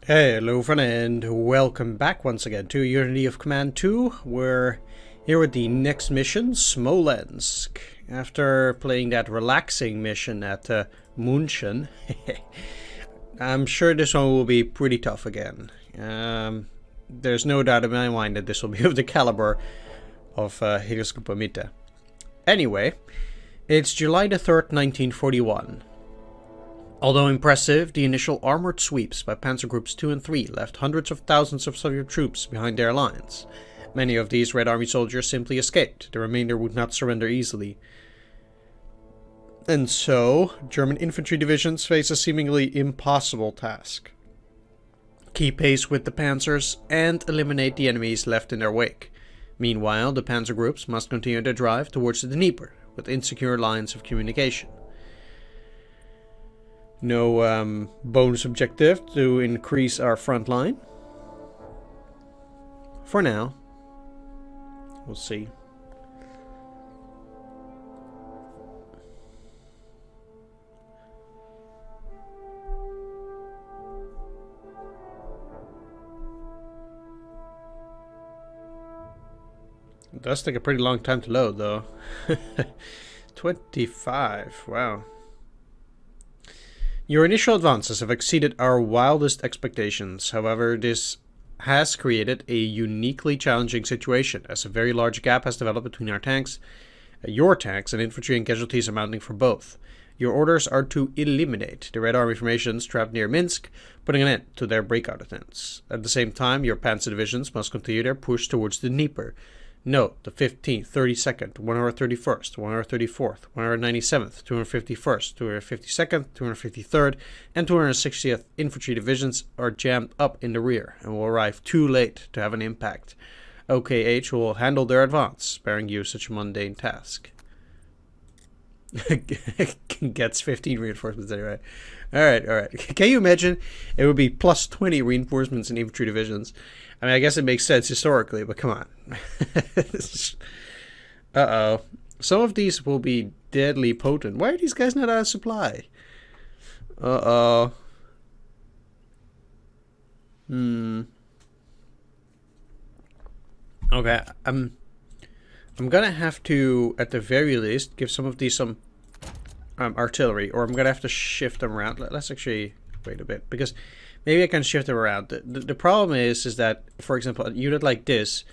Hello friend and welcome back once again to Unity of Command 2. We're here with the next mission, Smolensk. After playing that relaxing mission at München, I'm sure this one will be pretty tough again. There's no doubt in my mind that this will be of the caliber of Mitte. Anyway, it's July the 3rd, 1941. Although impressive, the initial armored sweeps by Panzer Groups 2 and 3 left hundreds of thousands of Soviet troops behind their lines. Many of these Red Army soldiers simply escaped. The remainder would not surrender easily. And so, German infantry divisions face a seemingly impossible task. Keep pace with the panzers and eliminate the enemies left in their wake. Meanwhile, the Panzer Groups must continue their drive towards the Dnieper with insecure lines of communication. No bonus objective to increase our front line. For now. We'll see. It does take a pretty long time to load though. 25, wow. Your initial advances have exceeded our wildest expectations. However, this has created a uniquely challenging situation, as a very large gap has developed between our tanks, your tanks, and infantry and casualties are mounting for both. Your orders are to eliminate the Red Army formations trapped near Minsk, putting an end to their breakout attempts. At the same time, your panzer divisions must continue their push towards the Dnieper. Note the 15th, 32nd, 131st, 134th, 197th, 251st, 252nd, 253rd, and 260th infantry divisions are jammed up in the rear and will arrive too late to have an impact. OKH will handle their advance, sparing you such a mundane task. Gets 15 reinforcements anyway. Alright. Can you imagine? It would be plus 20 reinforcements in infantry divisions. I mean, I guess it makes sense historically, but come on. Uh-oh. Some of these will be deadly potent. Why are these guys not out of supply? Uh-oh. Okay, I'm gonna have to, at the very least, give some of these some artillery, or I'm gonna have to shift them around. Let's actually wait a bit, because maybe I can shift them around. The problem is that, for example, a unit like this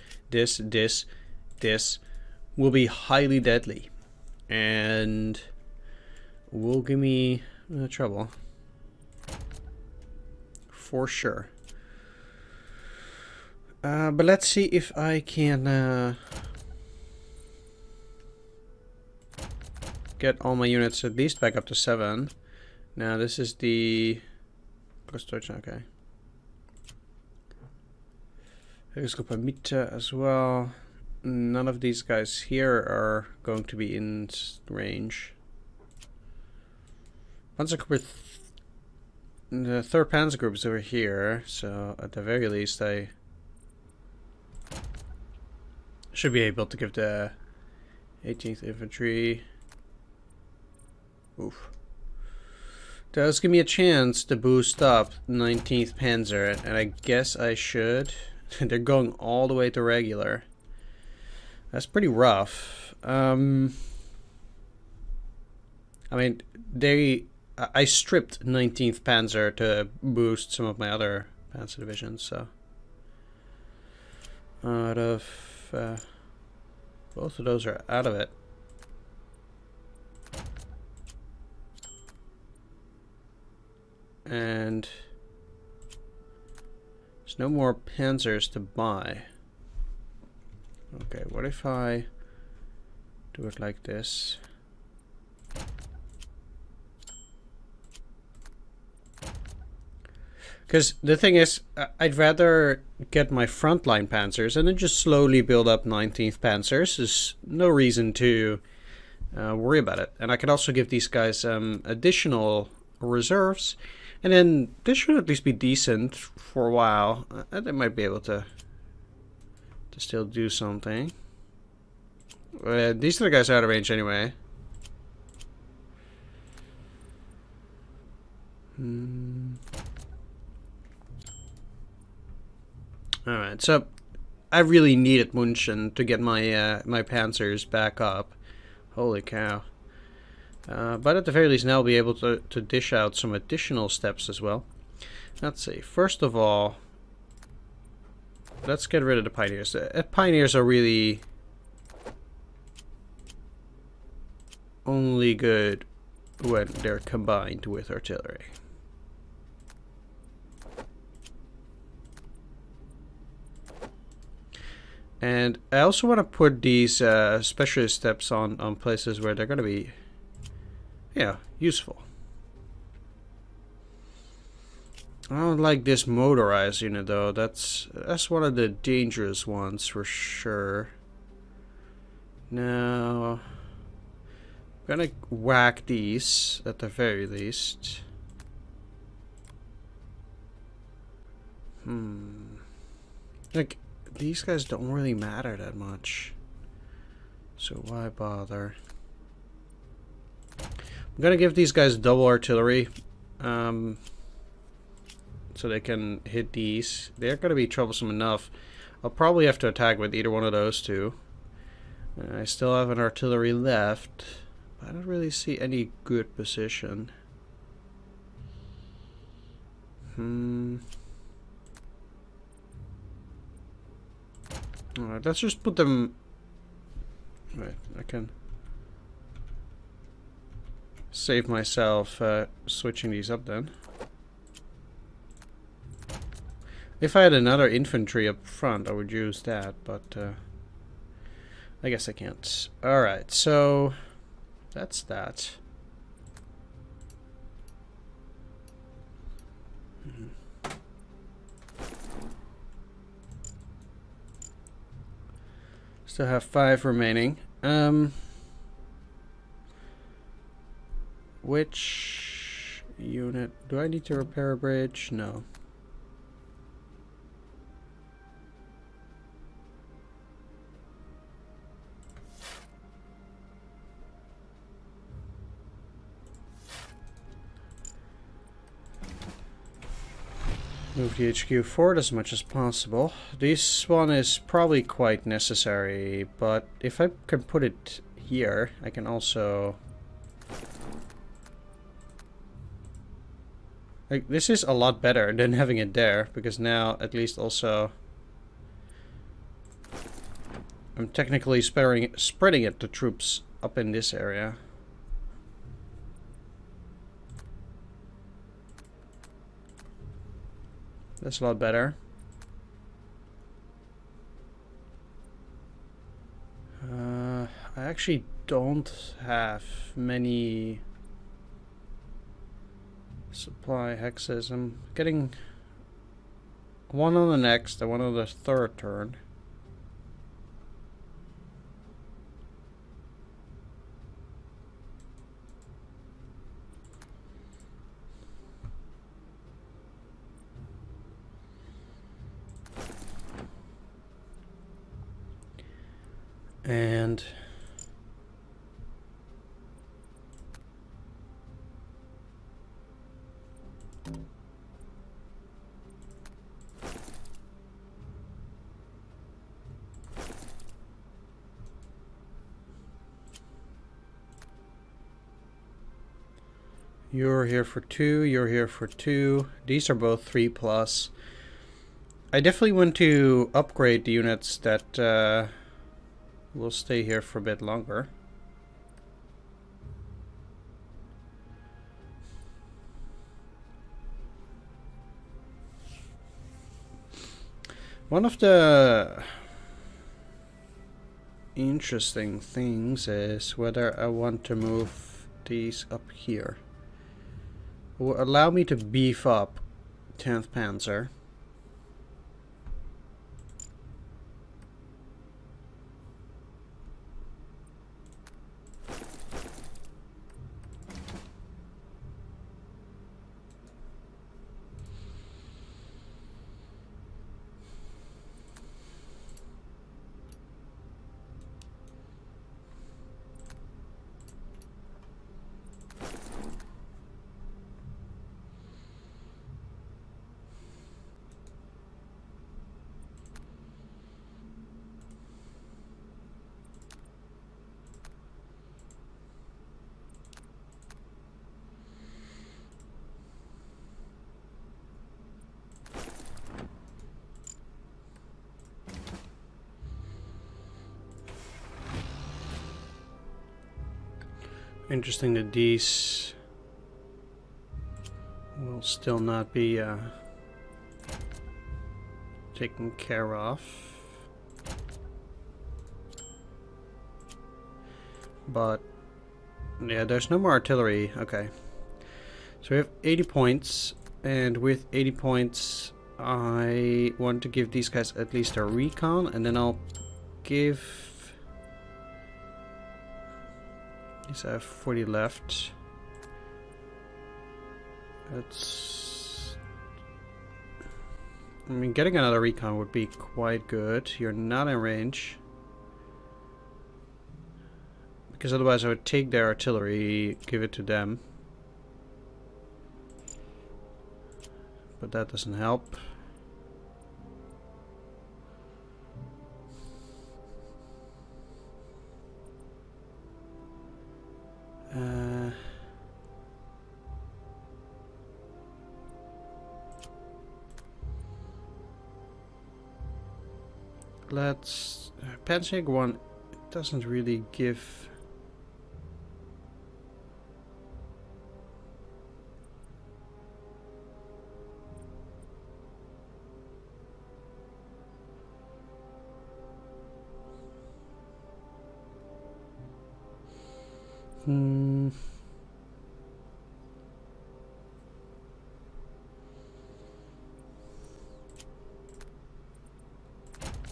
will be highly deadly, and will give me trouble for sure. But let's see if I can get all my units at least back up to 7. Now this is the okay. Mitte as well. None of these guys here are going to be in range. Panzer Group, the 3rd Panzer Group is over here, so at the very least I should be able to give the 18th Infantry. Oof. Does give me a chance to boost up 19th Panzer, and I guess I should. They're going all the way to regular. That's pretty rough. I mean, I stripped 19th Panzer to boost some of my other Panzer divisions, so out of both of those are out of it. And there's no more panzers to buy. Okay, what if I do it like this? Because the thing is, I'd rather get my frontline panzers and then just slowly build up 19th panzers. There's no reason to worry about it. And I can also give these guys additional reserves. And then this should at least be decent for a while. They might be able to still do something. These 3 guys are out of range anyway. Alright, so I really needed München to get my my panzers back up. Holy cow. But at the very least now I'll be able to dish out some additional steps as well. Let's see, first of all, let's get rid of the pioneers. Pioneers are really only good when they're combined with artillery. And I also want to put these specialist steps on places where they're going to be, yeah, useful. I don't like this motorized unit though. That's one of the dangerous ones for sure. Now, I'm gonna whack these at the very least. Like, these guys don't really matter that much, so why bother? I'm gonna give these guys double artillery, so they can hit these. They're gonna be troublesome enough. I'll probably have to attack with either one of those two. I still have an artillery left, but I don't really see any good position. Alright, let's just put them... Wait, I can save myself switching these up then. If I had another infantry up front, I would use that, but I guess I can't. Alright, so that's that. Still have 5 remaining. Which unit? Do I need to repair a bridge? No. Move the HQ forward as much as possible. This one is probably quite necessary, but if I can put it here, I can also... Like, this is a lot better than having it there, because now at least also I'm technically spreading it to troops up in this area. That's a lot better. I actually don't have many supply hexes. I'm getting one on the next and one on the third turn. And you're here for 2, you're here for 2. These are both 3+. I definitely want to upgrade the units that will stay here for a bit longer. One of the interesting things is whether I want to move these up here. It will allow me to beef up 10th Panzer. Interesting that these will still not be taken care of. But yeah, there's no more artillery. Okay. So we have 80 points, and with 80 points I want to give these guys at least a recon, and then I'll give these. I have 40 left. That's, I mean, getting another recon would be quite good. You're not in range, because otherwise I would take their artillery, give it to them. But that doesn't help. Let's Panzer 1 doesn't really give.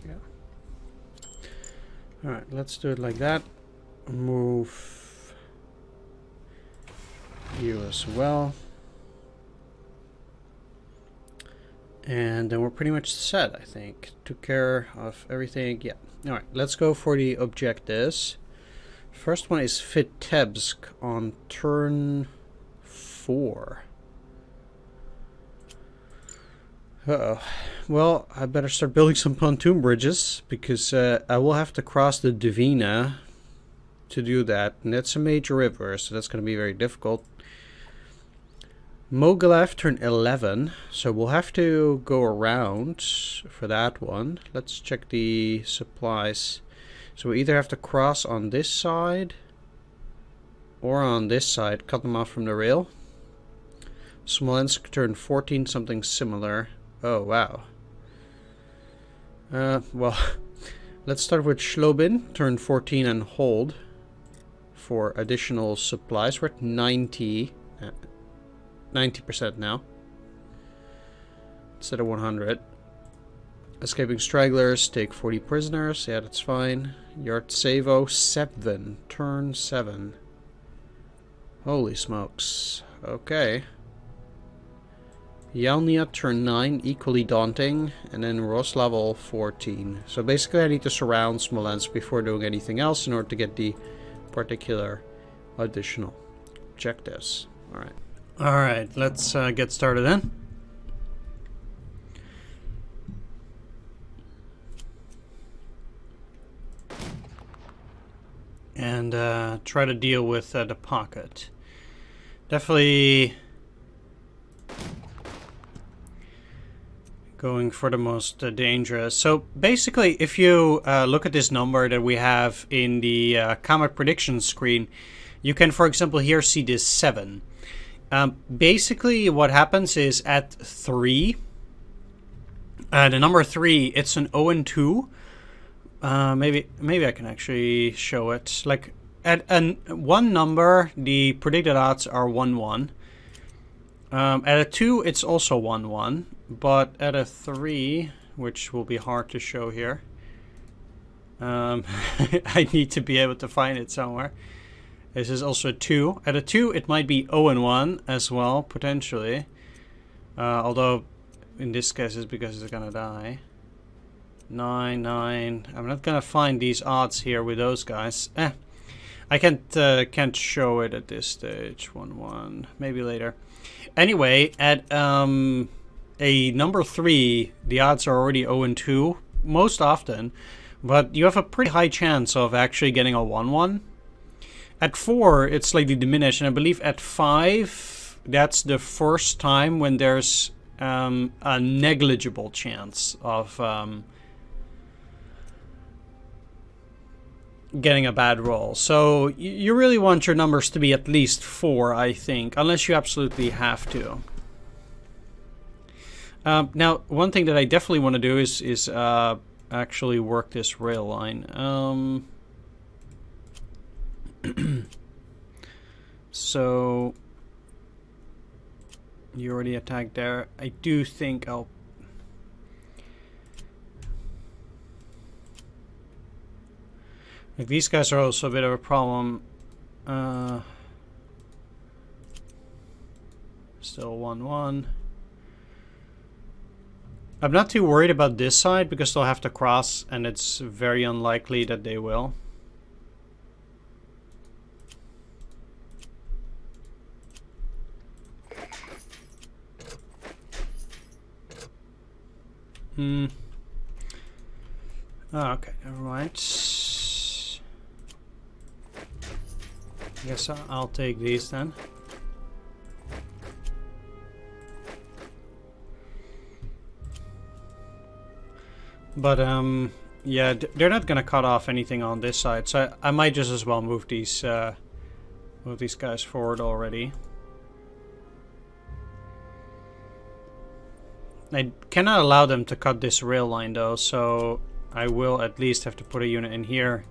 Yeah. All right, let's do it like that. Move you as well. And then we're pretty much set, I think. Took care of everything. Yeah. All right, let's go for the objectives. First one is Vitebsk on turn 4. Uh-oh. Well, I better start building some pontoon bridges, because I will have to cross the Dvina to do that. And that's a major river, so that's going to be very difficult. Mogilev turn 11, so we'll have to go around for that one. Let's check the supplies. So we either have to cross on this side or on this side, cut them off from the rail. Smolensk turn 14, something similar. Oh, wow. Well, let's start with Shlobin, turn 14 and hold for additional supplies. We're at 90% now instead of 100. Escaping stragglers, take 40 prisoners. Yeah, that's fine. Yartsevo 7, turn 7. Holy smokes. Okay. Yelnya turn 9, equally daunting. And then Roslavl 14. So basically I need to surround Smolensk before doing anything else in order to get the particular additional objectives. Alright. Alright, let's get started then. And try to deal with the pocket. Definitely going for the most dangerous. So basically, if you look at this number that we have in the combat prediction screen, you can, for example, here see this 7. Basically, what happens is at 3, the number 3, it's an 0 and 2. Maybe I can actually show it. Like at one number, the predicted odds are 1-1. At a 2, it's also 1-1. But at a 3, which will be hard to show here, I need to be able to find it somewhere. This is also a 2. At a 2, it might be 0 and 1 as well, potentially. Although, in this case, it's because it's gonna die. 9, 9. I'm not gonna find these odds here with those guys. I can't show it at this stage. 1, 1. Maybe later. Anyway, at a number 3, the odds are already 0 and 2 most often, but you have a pretty high chance of actually getting a 1-1. At 4, it's slightly diminished, and I believe at 5, that's the first time when there's a negligible chance of getting a bad roll. So you really want your numbers to be at least 4, I think, unless you absolutely have to. Now, one thing that I definitely want to do is actually work this rail line. So you already attacked there. I do think I'll... Like, these guys are also a bit of a problem. Still 1-1. I'm not too worried about this side because they'll have to cross, and it's very unlikely that they will. Oh, okay, never mind. I guess I'll take these then. But yeah, they're not gonna cut off anything on this side, so I might just as well move these guys forward already. I cannot allow them to cut this rail line though, so I will at least have to put a unit in here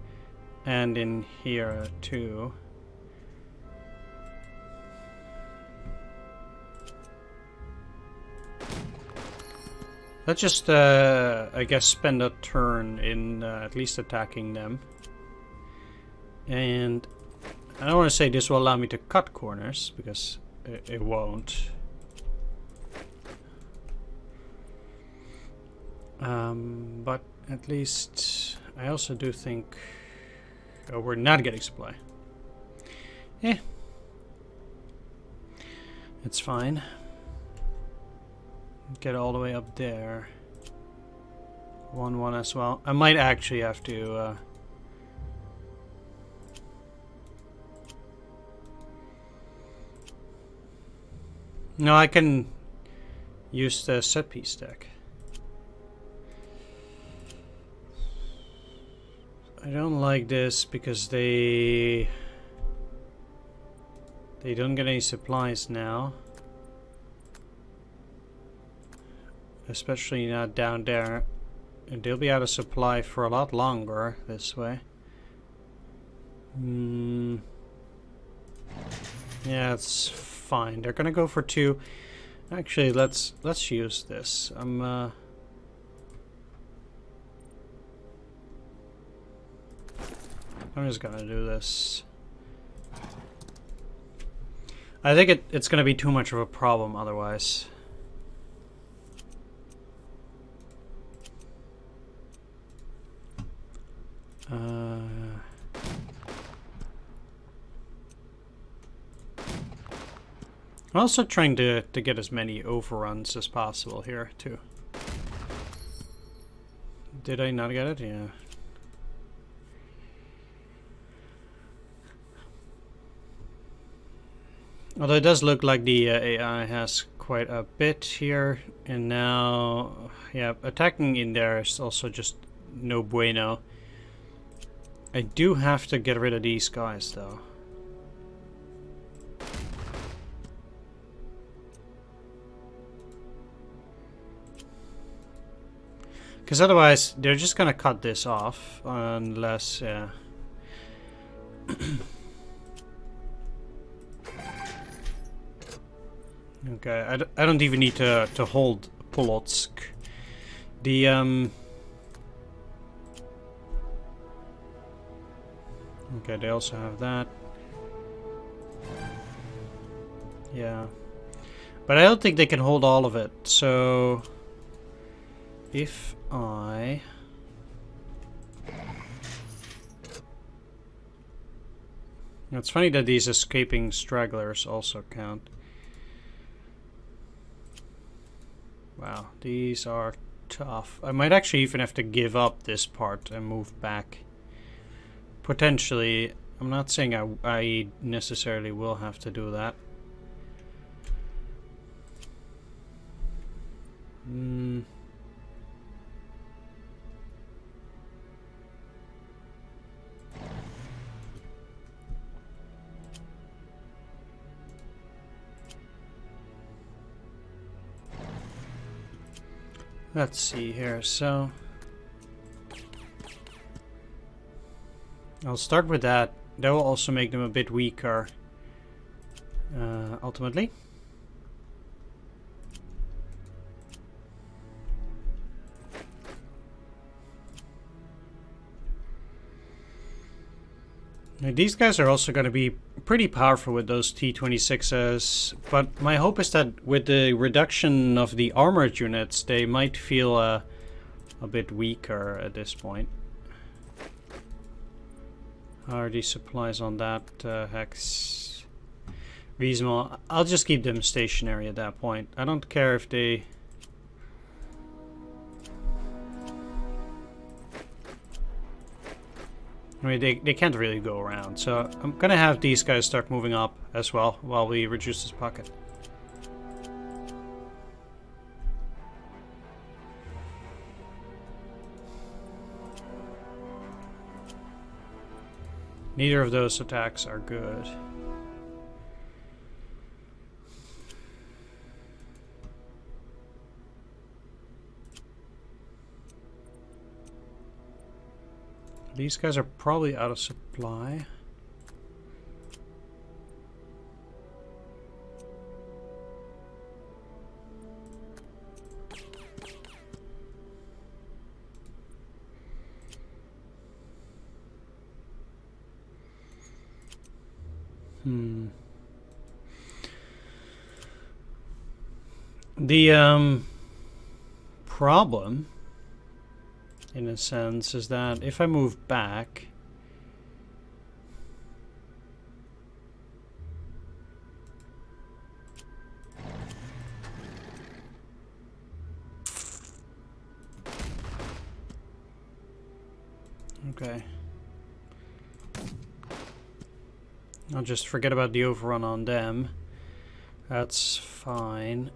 and in here too. Let's just, I guess, spend a turn in at least attacking them. And I don't want to say this will allow me to cut corners, because it won't. But at least I also do think... Oh, we're not getting supply. Eh. It's fine. Get all the way up there. 1-1 as well. I might actually have to... No, I can use the set piece deck. I don't like this because they don't get any supplies now. Especially not down there. And they'll be out of supply for a lot longer this way. Yeah, it's fine. They're gonna go for 2. Actually, let's use this. I'm just gonna do this. I think it's gonna be too much of a problem otherwise. I'm also trying to get as many overruns as possible here, too. Did I not get it? Yeah. Although it does look like the AI has quite a bit here, and now, yeah, attacking in there is also just no bueno. I do have to get rid of these guys, though. Because otherwise, they're just gonna cut this off, unless, yeah. Okay, I don't even need to hold Polotsk. The, okay, they also have that. Yeah. But I don't think they can hold all of it, so... If I... It's funny that these escaping stragglers also count. Wow, these are tough. I might actually even have to give up this part and move back. Potentially. I'm not saying I necessarily will have to do that. Let's see here, so I'll start with that. That will also make them a bit weaker, ultimately. Now, these guys are also going to be pretty powerful with those T-26s, but my hope is that with the reduction of the armored units, they might feel a bit weaker at this point. How are these supplies on that hex? Reasonable. I'll just keep them stationary at that point. I don't care if they... I mean, they can't really go around, so I'm gonna have these guys start moving up as well while we reduce this pocket. Neither of those attacks are good. These guys are probably out of supply. The problem, in a sense, is that if I move back, okay, I'll just forget about the overrun on them. That's fine.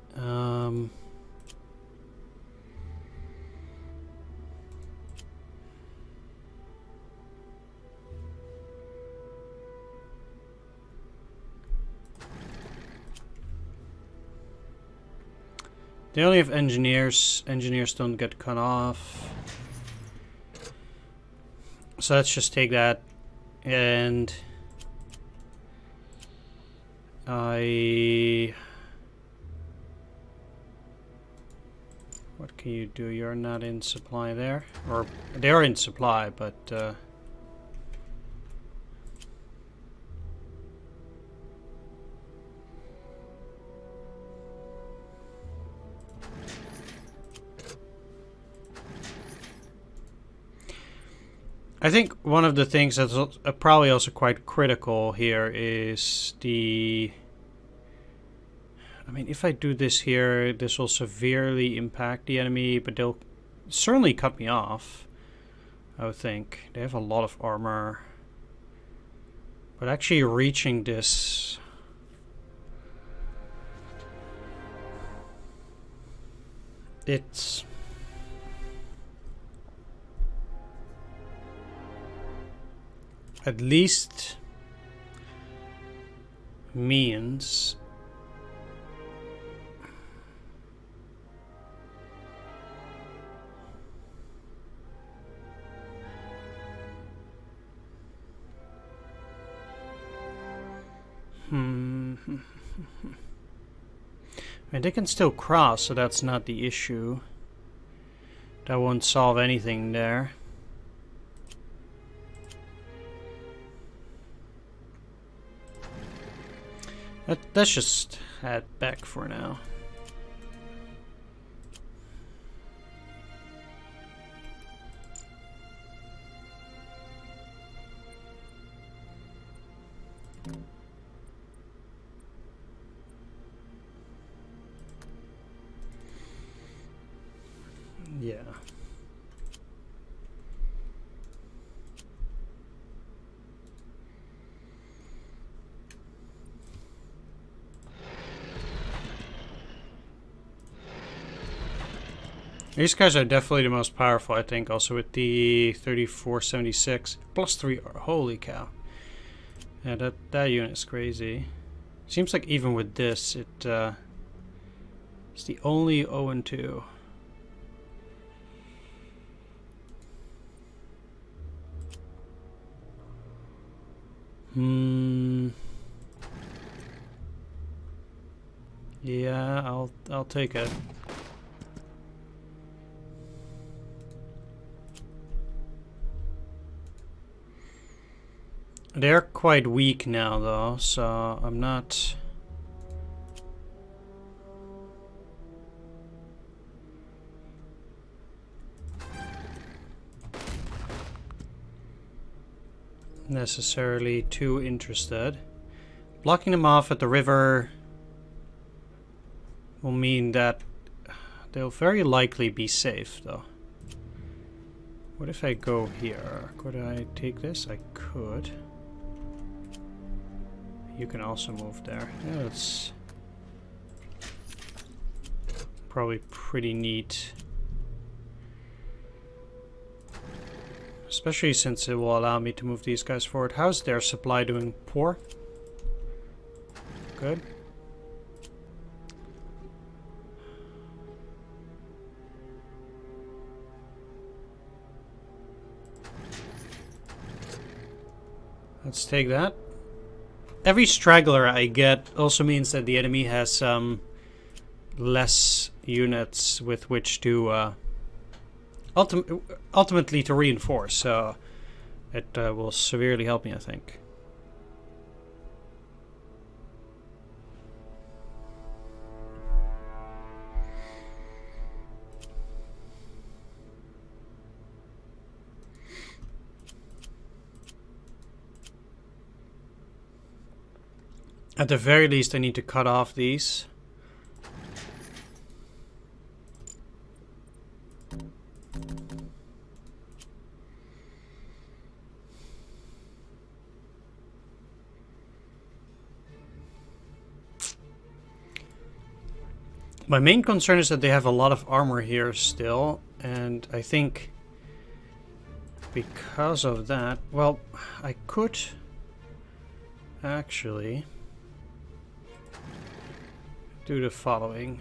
They only have engineers. Engineers don't get cut off. So let's just take that. And what can you do? You're not in supply there. Or they are in supply, but I think one of the things that's probably also quite critical here is the... I mean, if I do this here, this will severely impact the enemy, but they'll certainly cut me off, I would think. They have a lot of armor. But actually reaching this... it's... at least means I mean, they can still cross, so that's not the issue. That won't solve anything there. Let's just head back for now. Yeah. These guys are definitely the most powerful, I think, also with the 3476. Plus 3, holy cow. Yeah, that unit's crazy. Seems like even with this, it's the only 0 and 2. Yeah, I'll take it. They're quite weak now, though, so I'm not necessarily too interested. Blocking them off at the river will mean that they'll very likely be safe, though. What if I go here? Could I take this? I could. You can also move there. Yeah, that's probably pretty neat. Especially since it will allow me to move these guys forward. How's their supply doing? Poor? Good. Let's take that. Every straggler I get also means that the enemy has less units with which to ultimately to reinforce, so it will severely help me, I think. At the very least, I need to cut off these. My main concern is that they have a lot of armor here still, and I think because of that, well, I could actually do the following.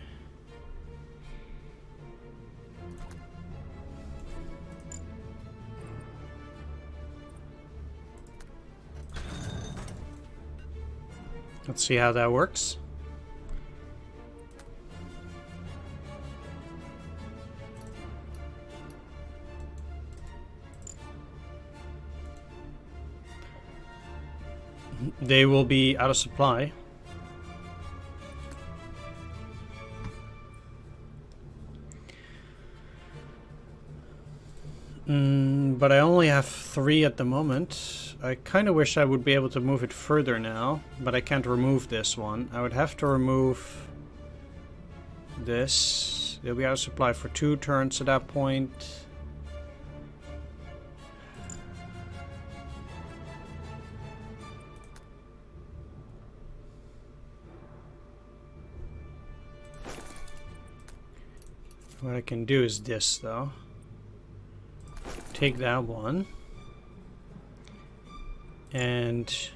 Let's see how that works. They will be out of supply. But I only have 3 at the moment. I kind of wish I would be able to move it further now, but I can't remove this one. I would have to remove this. They'll be out of supply for 2 turns at that point. What I can do is this, though. Take that one. And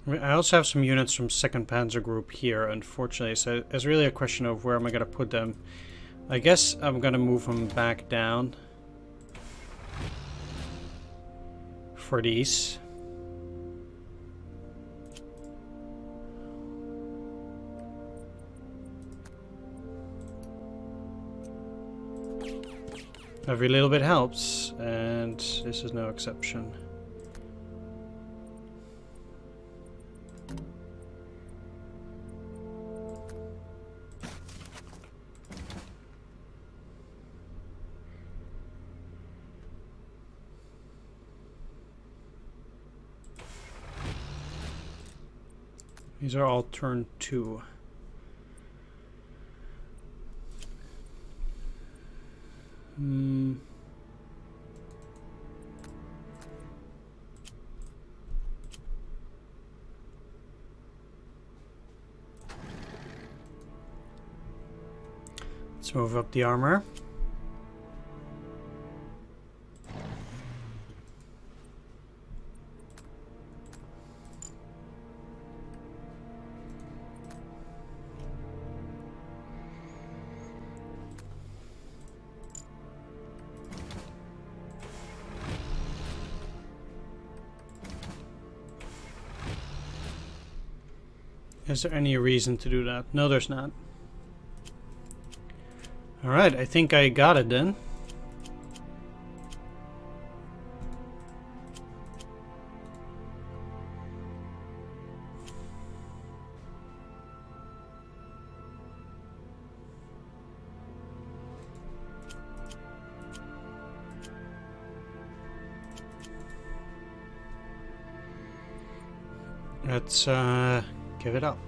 I also have some units from 2nd Panzer Group here, unfortunately, so it's really a question of where am I going to put them. I guess I'm going to move them back down for these. Every little bit helps, and this is no exception. These are all turn 2. Let's move up the armor. Is there any reason to do that? No, there's not. Alright, I think I got it then. Let's give it up.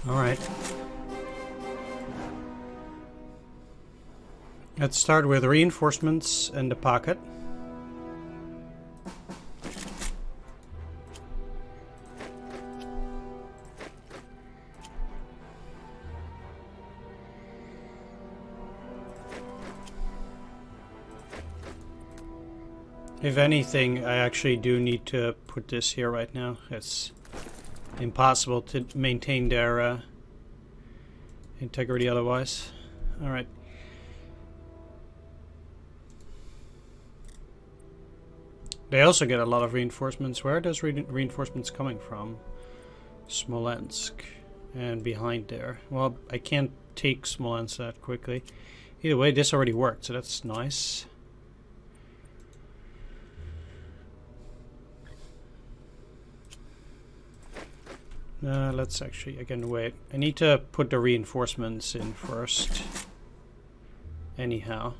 All right. Let's start with reinforcements in the pocket. If anything, I actually do need to put this here right now. It's impossible to maintain their integrity otherwise. All right. They also get a lot of reinforcements. Where are those reinforcements coming from? Smolensk and behind there. Well, I can't take Smolensk that quickly. Either way, this already worked, so that's nice. Let's actually, again, wait. I need to put the reinforcements in first. Anyhow.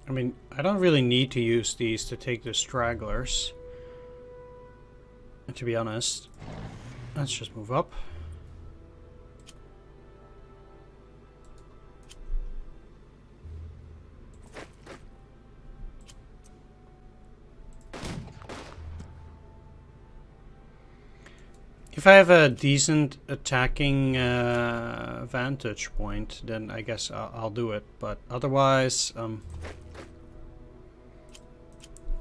I mean, I don't really need to use these to take the stragglers. To be honest. Let's just move up. If I have a decent attacking vantage point, then I guess I'll do it. But otherwise,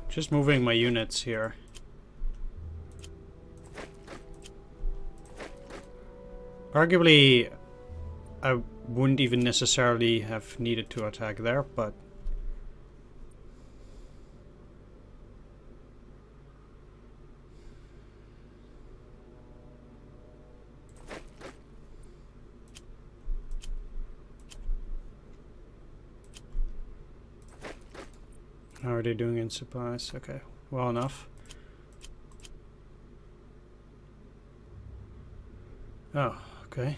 just moving my units here. Arguably, I wouldn't even necessarily have needed to attack there, but... How are they doing in supplies? Okay, well enough. Oh, okay.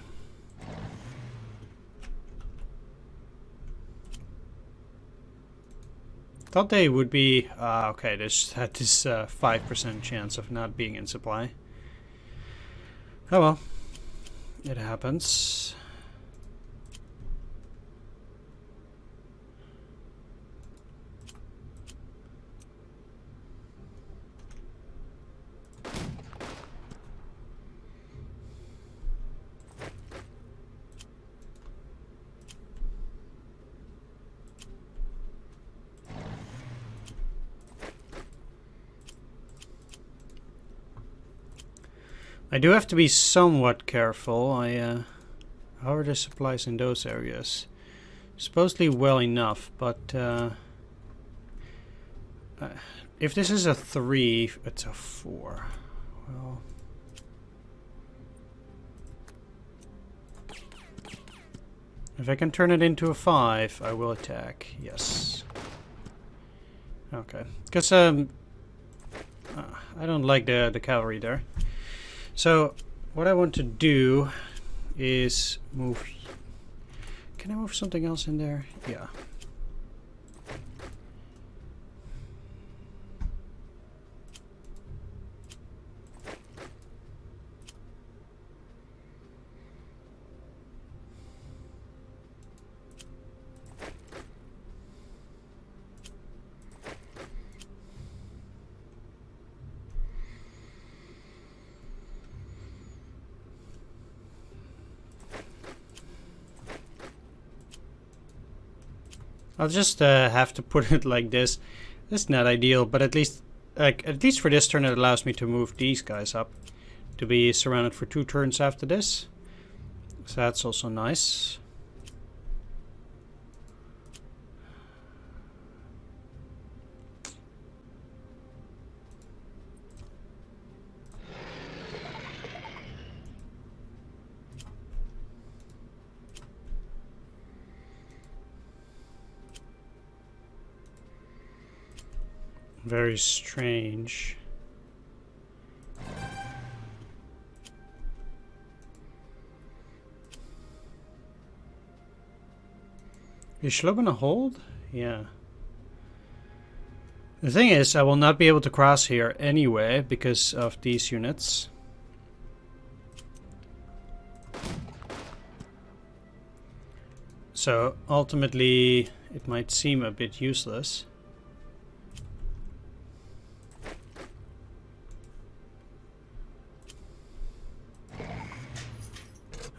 Thought they would be... okay, they just had this 5% chance of not being in supply. Oh well. It happens. I do have to be somewhat careful. How are the supplies in those areas? Supposedly well enough, but if this is a 3, it's a 4. Well, if I can turn it into a 5, I will attack. Yes. Okay, because I don't like the cavalry there. So what I want to do is move Can I move something else in there? Yeah. I'll just have to put it like this. It's not ideal, but at least for this turn it allows me to move these guys up to be surrounded for 2 turns after this. So that's also nice. Very strange. Is Schloben a hold? Yeah. The thing is, I will not be able to cross here anyway because of these units. So ultimately, it might seem a bit useless.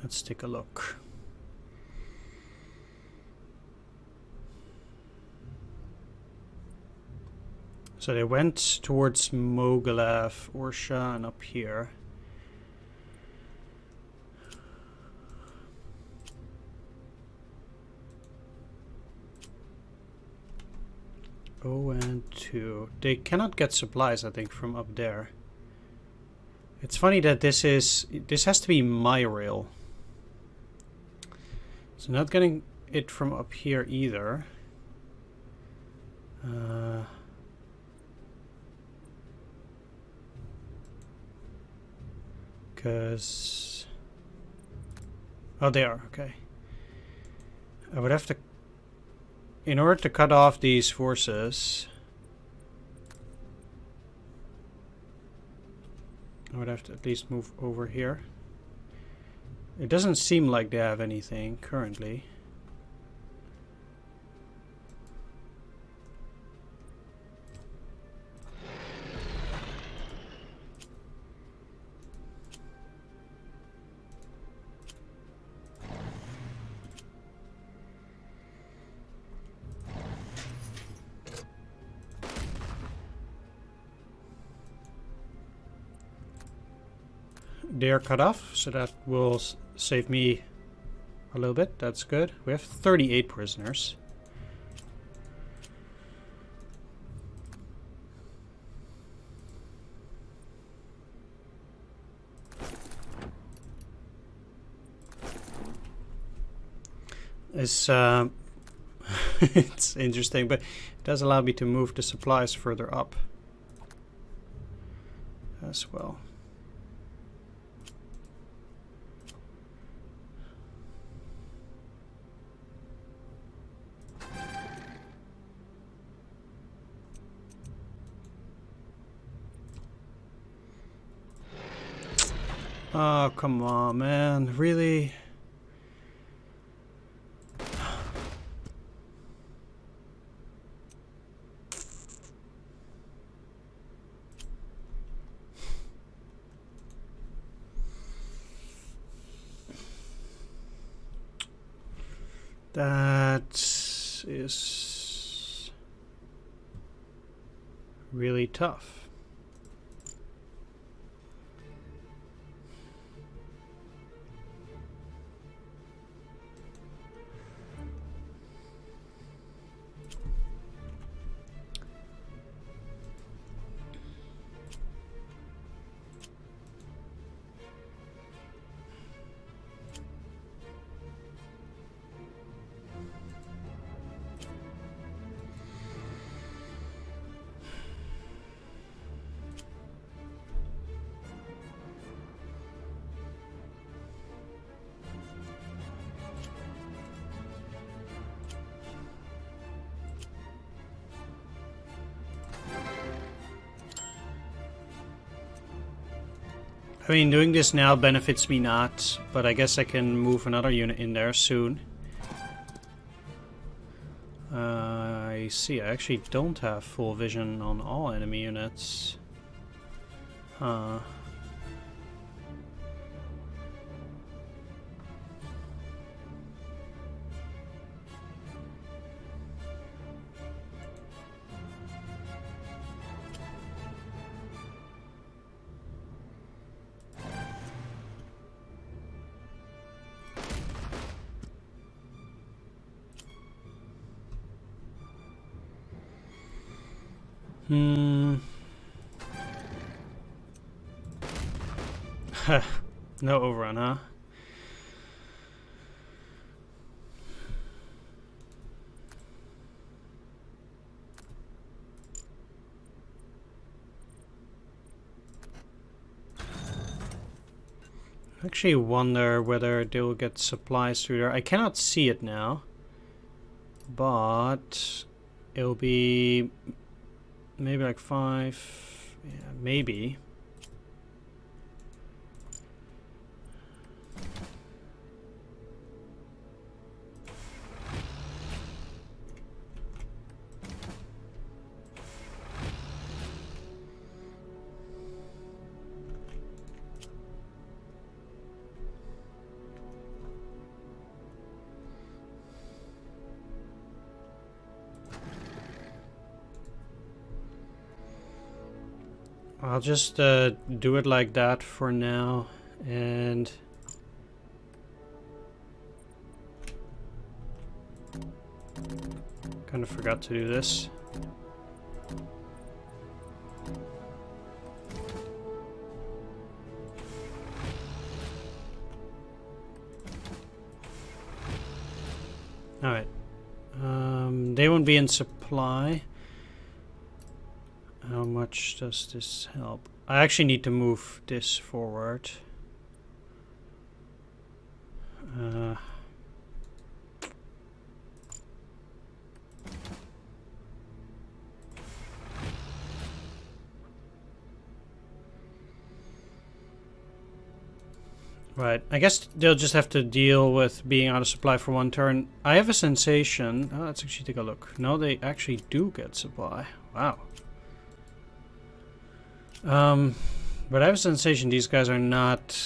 Let's take a look. So they went towards Mogilev, Orsha, and up here. Oh, and 2. They cannot get supplies, I think, from up there. It's funny that this has to be my rail. So not getting it from up here either. Because... oh, they are. Okay. I would have to... in order to cut off these forces... I would have to at least move over here. It doesn't seem like they have anything currently. They are cut off, so that will save me a little bit. That's good. We have 38 prisoners. It's it's interesting, but it does allow me to move the supplies further up as well. Oh, come on, man. Really? That is really tough. I mean, doing this now benefits me not, but I guess I can move another unit in there soon. I see, I actually don't have full vision on all enemy units. Huh. No overrun, huh? I actually wonder whether they'll get supplies through there. I cannot see it now, but it'll be maybe like 5, yeah, maybe. I'll just do it like that for now, and kind of forgot to do this. Alright. They won't be in supply. How much does this help? I actually need to move this forward. Right, I guess they'll just have to deal with being out of supply for one turn. I have a sensation... Oh, let's actually take a look. No, they actually do get supply. Wow. But I have a sensation these guys are not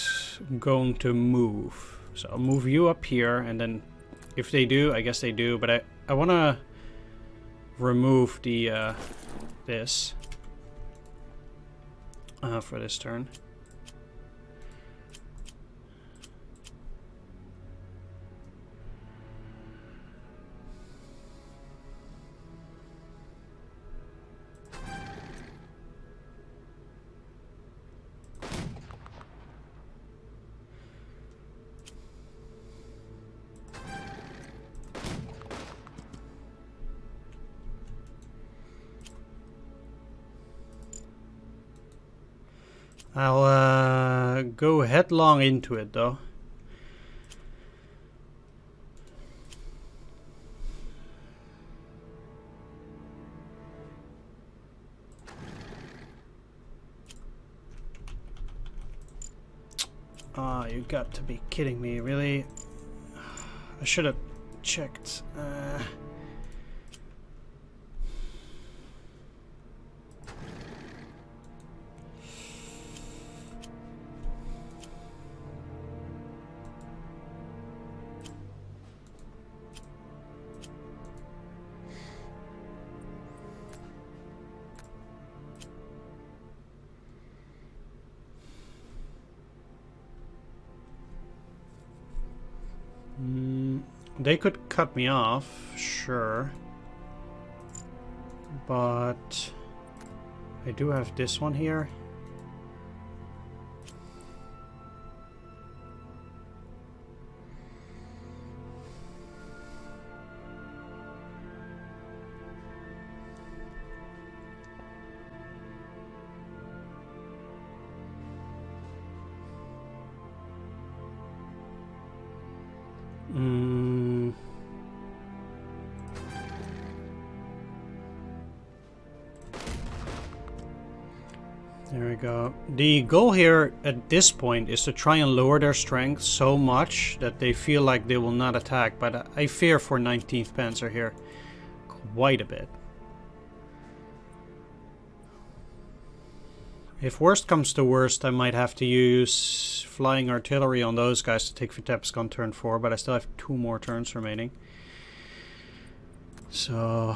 going to move. So I'll move you up here, and then if they do, I guess they do. But I want to remove the this for this turn. I'll go headlong into it though. Ah, you got to be kidding me, really? I should have checked. They could cut me off, sure. But I do have this one here. There we go. The goal here at this point is to try and lower their strength so much that they feel like they will not attack, but I fear for 19th Panzer here quite a bit. If worst comes to worst, I might have to use flying artillery on those guys to take Vitebsk on turn 4, but I still have 2 more turns remaining. So...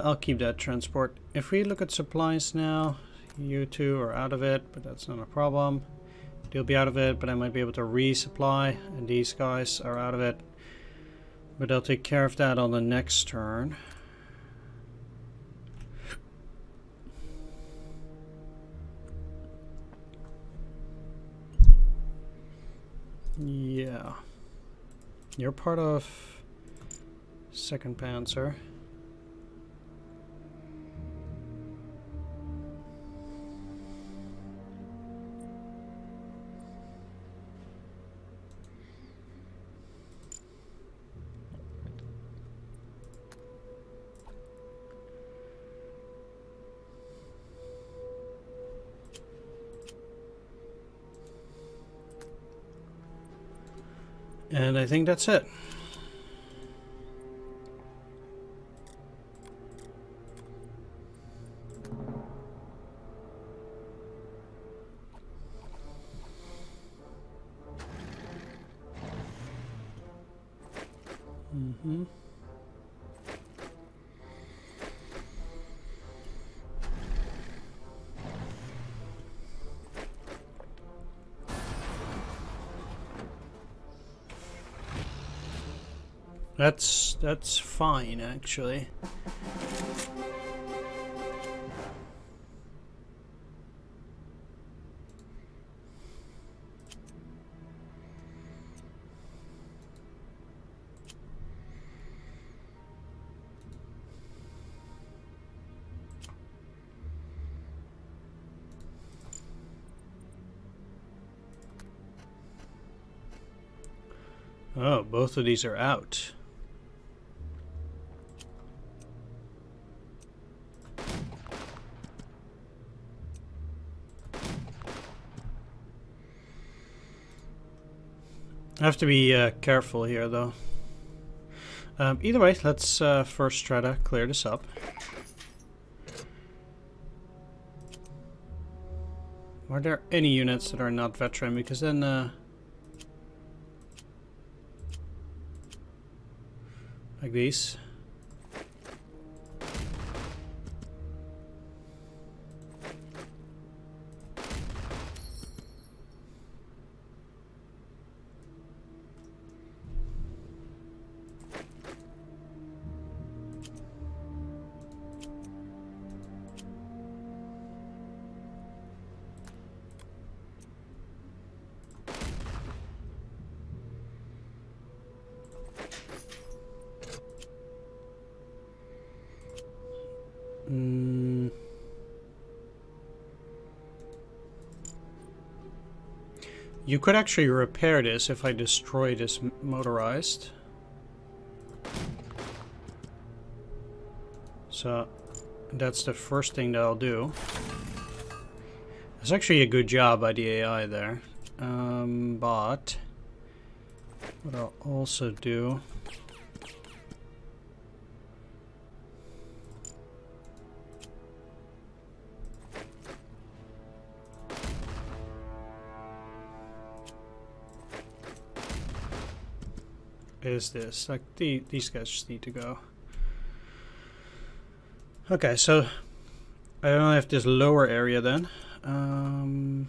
I'll keep that transport. If we look at supplies now, you two are out of it, but that's not a problem. They'll be out of it, but I might be able to resupply, and these guys are out of it. But I'll take care of that on the next turn. Yeah. You're part of 2nd Panzer. And I think that's it. Mm-hmm. That's fine, actually. Oh, both of these are out. I have to be careful here, though. Either way, let's first try to clear this up. Are there any units that are not veteran? Because then... like these. You could actually repair this if I destroy this motorized. So that's the first thing that I'll do. It's actually a good job by the AI there. But what I'll also do is this. Like, these guys just need to go. Okay, so I only have this lower area then. I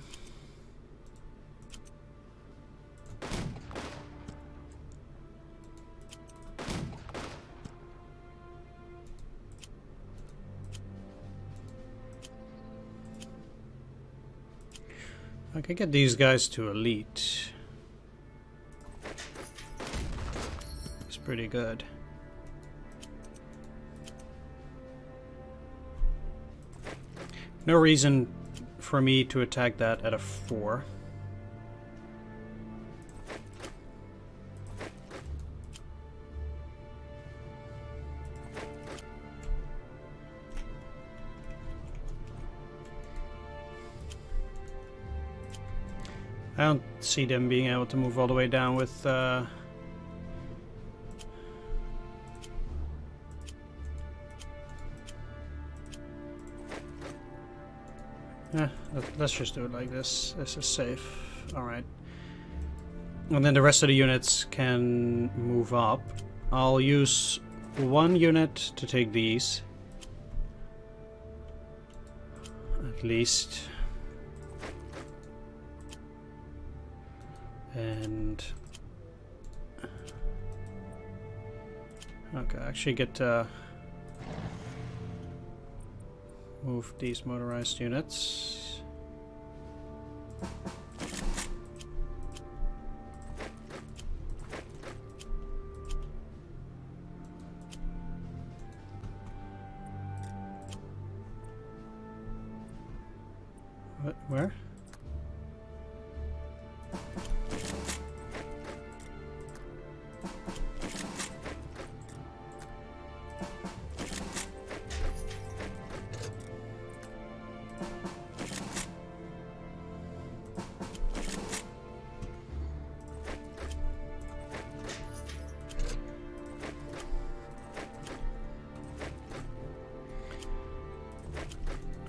can get these guys to elite. It's pretty good. No reason for me to attack that at a 4. I don't see them being able to move all the way down with let's just do it like this. This is safe. Alright. And then the rest of the units can move up. I'll use one unit to take these. At least. And okay, actually get to move these motorized units. What? Where?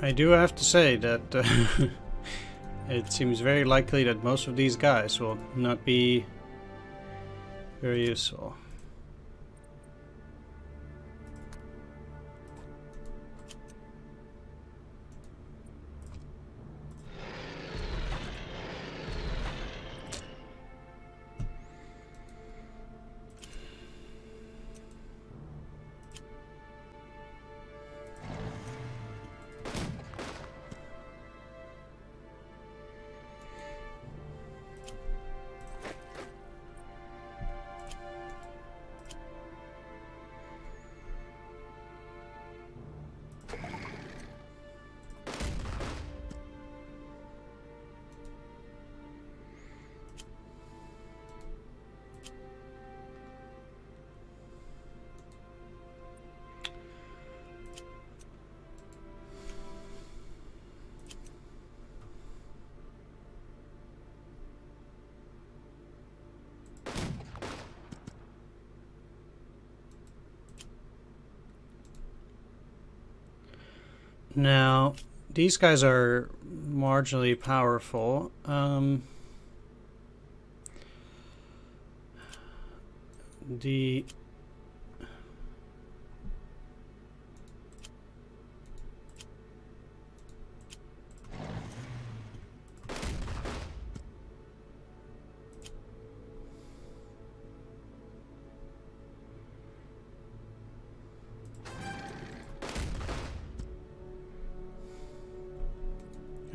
I do have to say that it seems very likely that most of these guys will not be very useful. Now, these guys are marginally powerful.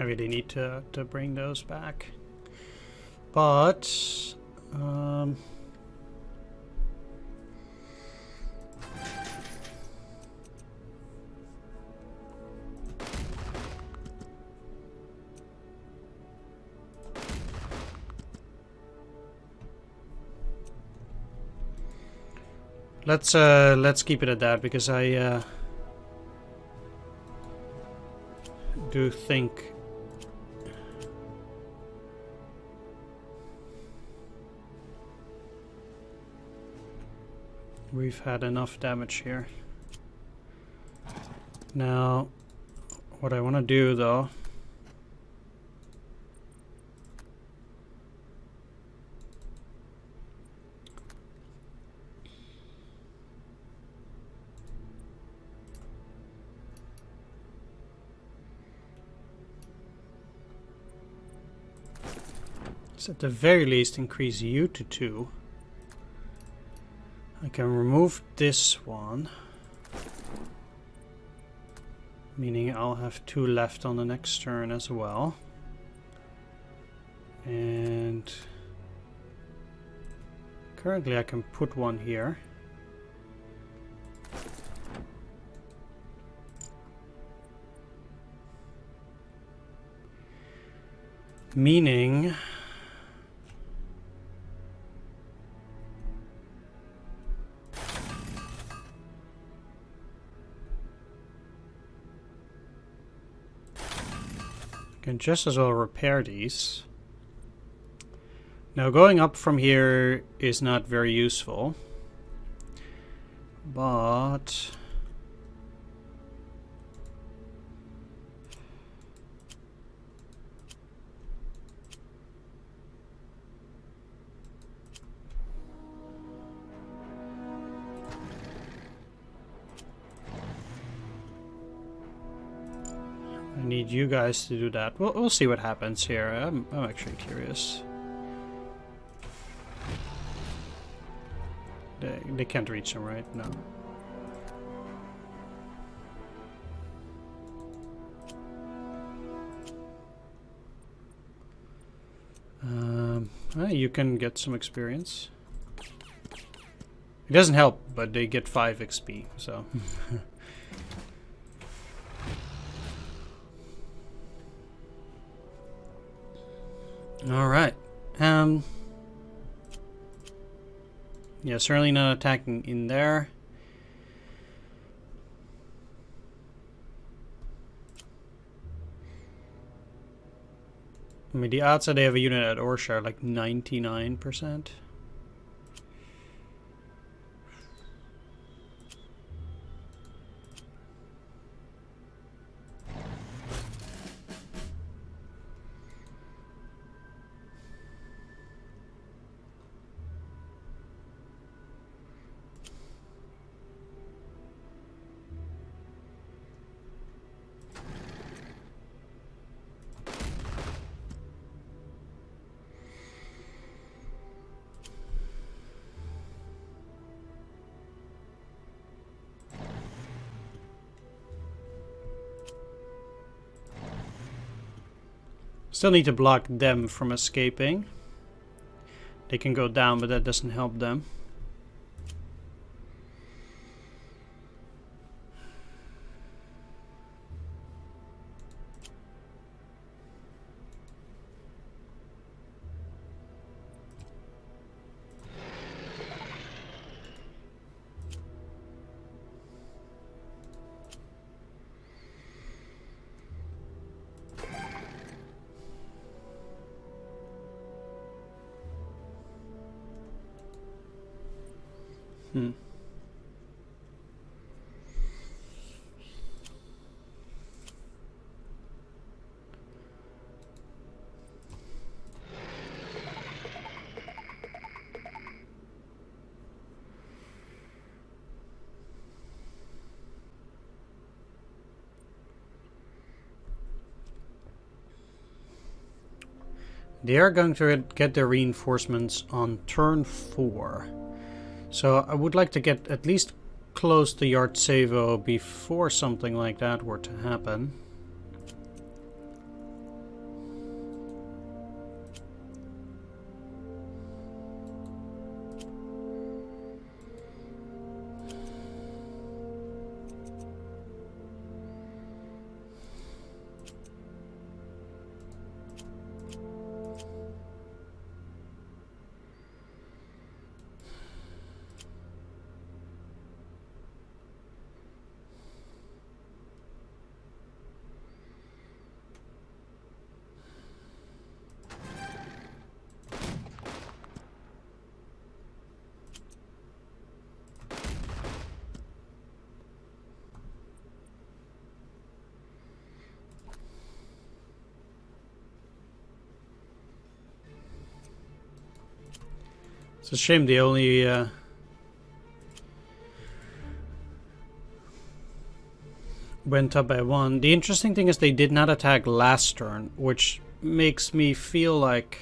I really need to bring those back. But let's keep it at that, because I do think we've had enough damage here. Now, what I want to do though Let's at the very least increase you to 2. I can remove this one, meaning I'll have 2 left on the next turn as well. And currently I can put one here. Meaning I can just as well repair these. Now going up from here is not very useful, but I need you guys to do that. We'll see what happens here. I'm actually curious. They can't reach them, right? No. You can get some experience. It doesn't help, but they get 5 XP, so... Alright. Yeah, certainly not attacking in there. I mean, the odds that they have a unit at Orsha are like 99%. Still need to block them from escaping. They can go down, but that doesn't help them. They are going to get their reinforcements on turn 4. So I would like to get at least close to Yartsevo before something like that were to happen. It's a shame they only went up by 1. The interesting thing is they did not attack last turn, which makes me feel like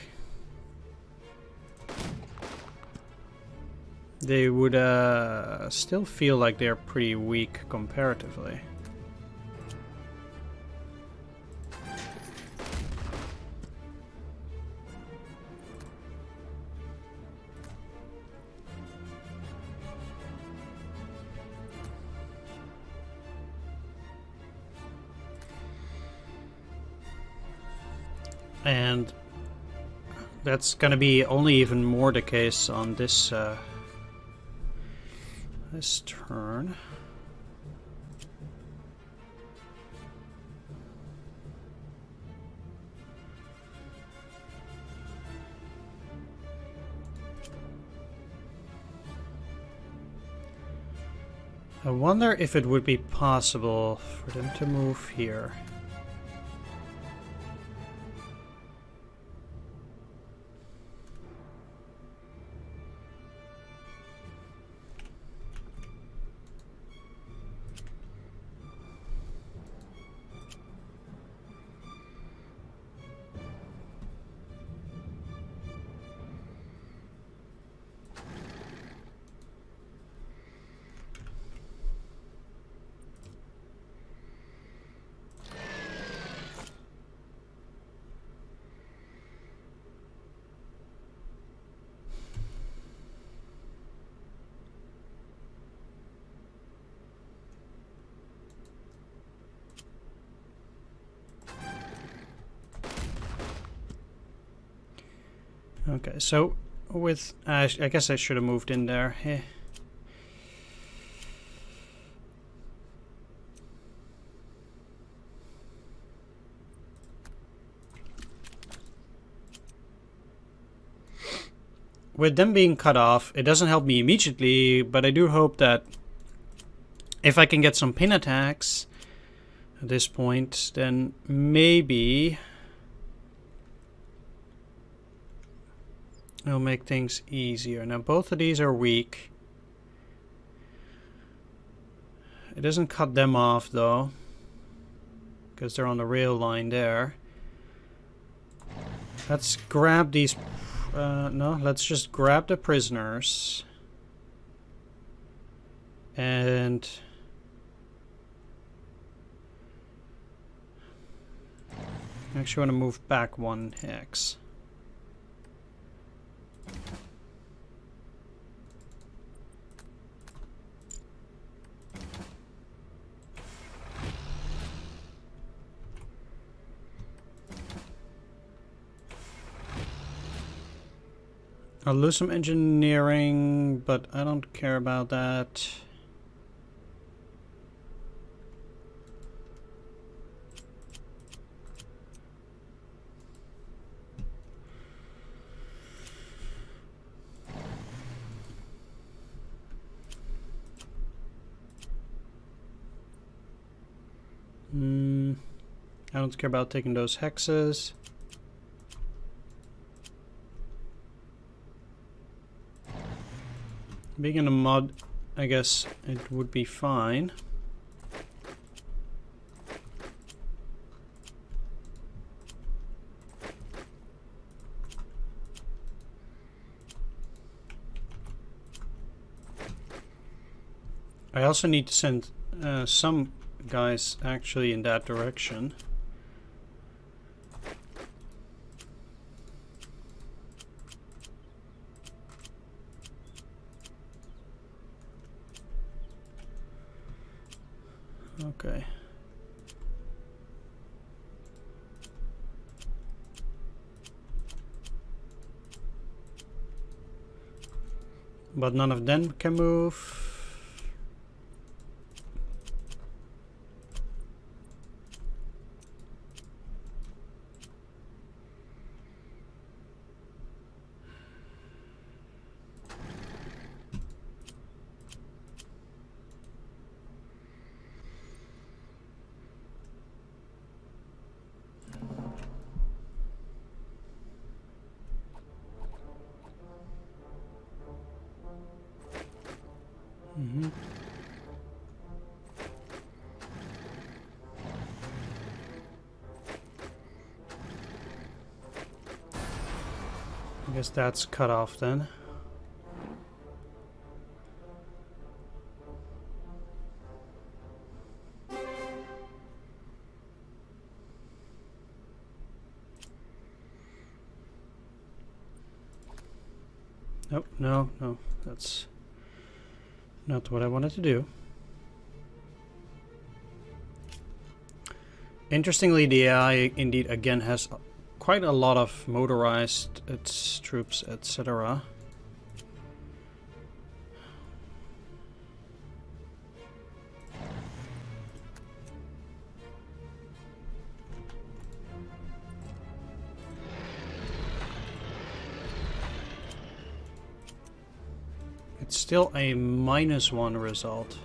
they would still feel like they're pretty weak comparatively. And that's going to be only even more the case on this this turn. I wonder if it would be possible for them to move here. Okay, so with I guess I should have moved in there. With them being cut off, it doesn't help me immediately, but I do hope that if I can get some pin attacks at this point, then maybe it'll make things easier. Now both of these are weak. It doesn't cut them off though, because they're on the rail line there. Let's grab these. No, let's just grab the prisoners. And I actually want to move back one hex. I'll lose some engineering, but I don't care about that. I don't care about taking those hexes. Being in a mod, I guess it would be fine. I also need to send some guys actually in that direction. Okay. But none of them can move. I guess that's cut off then. Nope, no, no. That's not what I wanted to do. Interestingly, the AI indeed again has quite a lot of motorized its troops, etc. It's still a -1 result.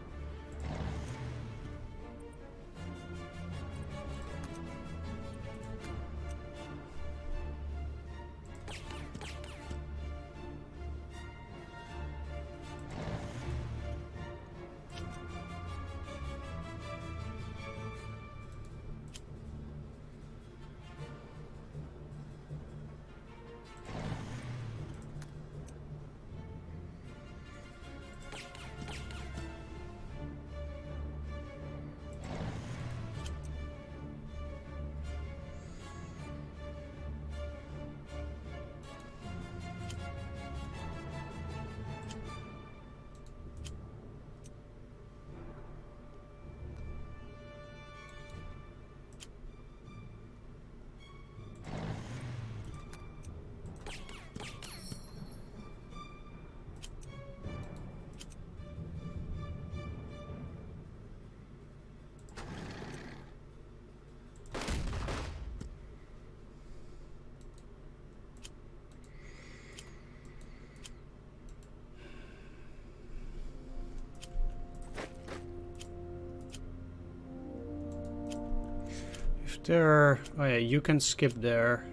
There, oh yeah, you can skip there.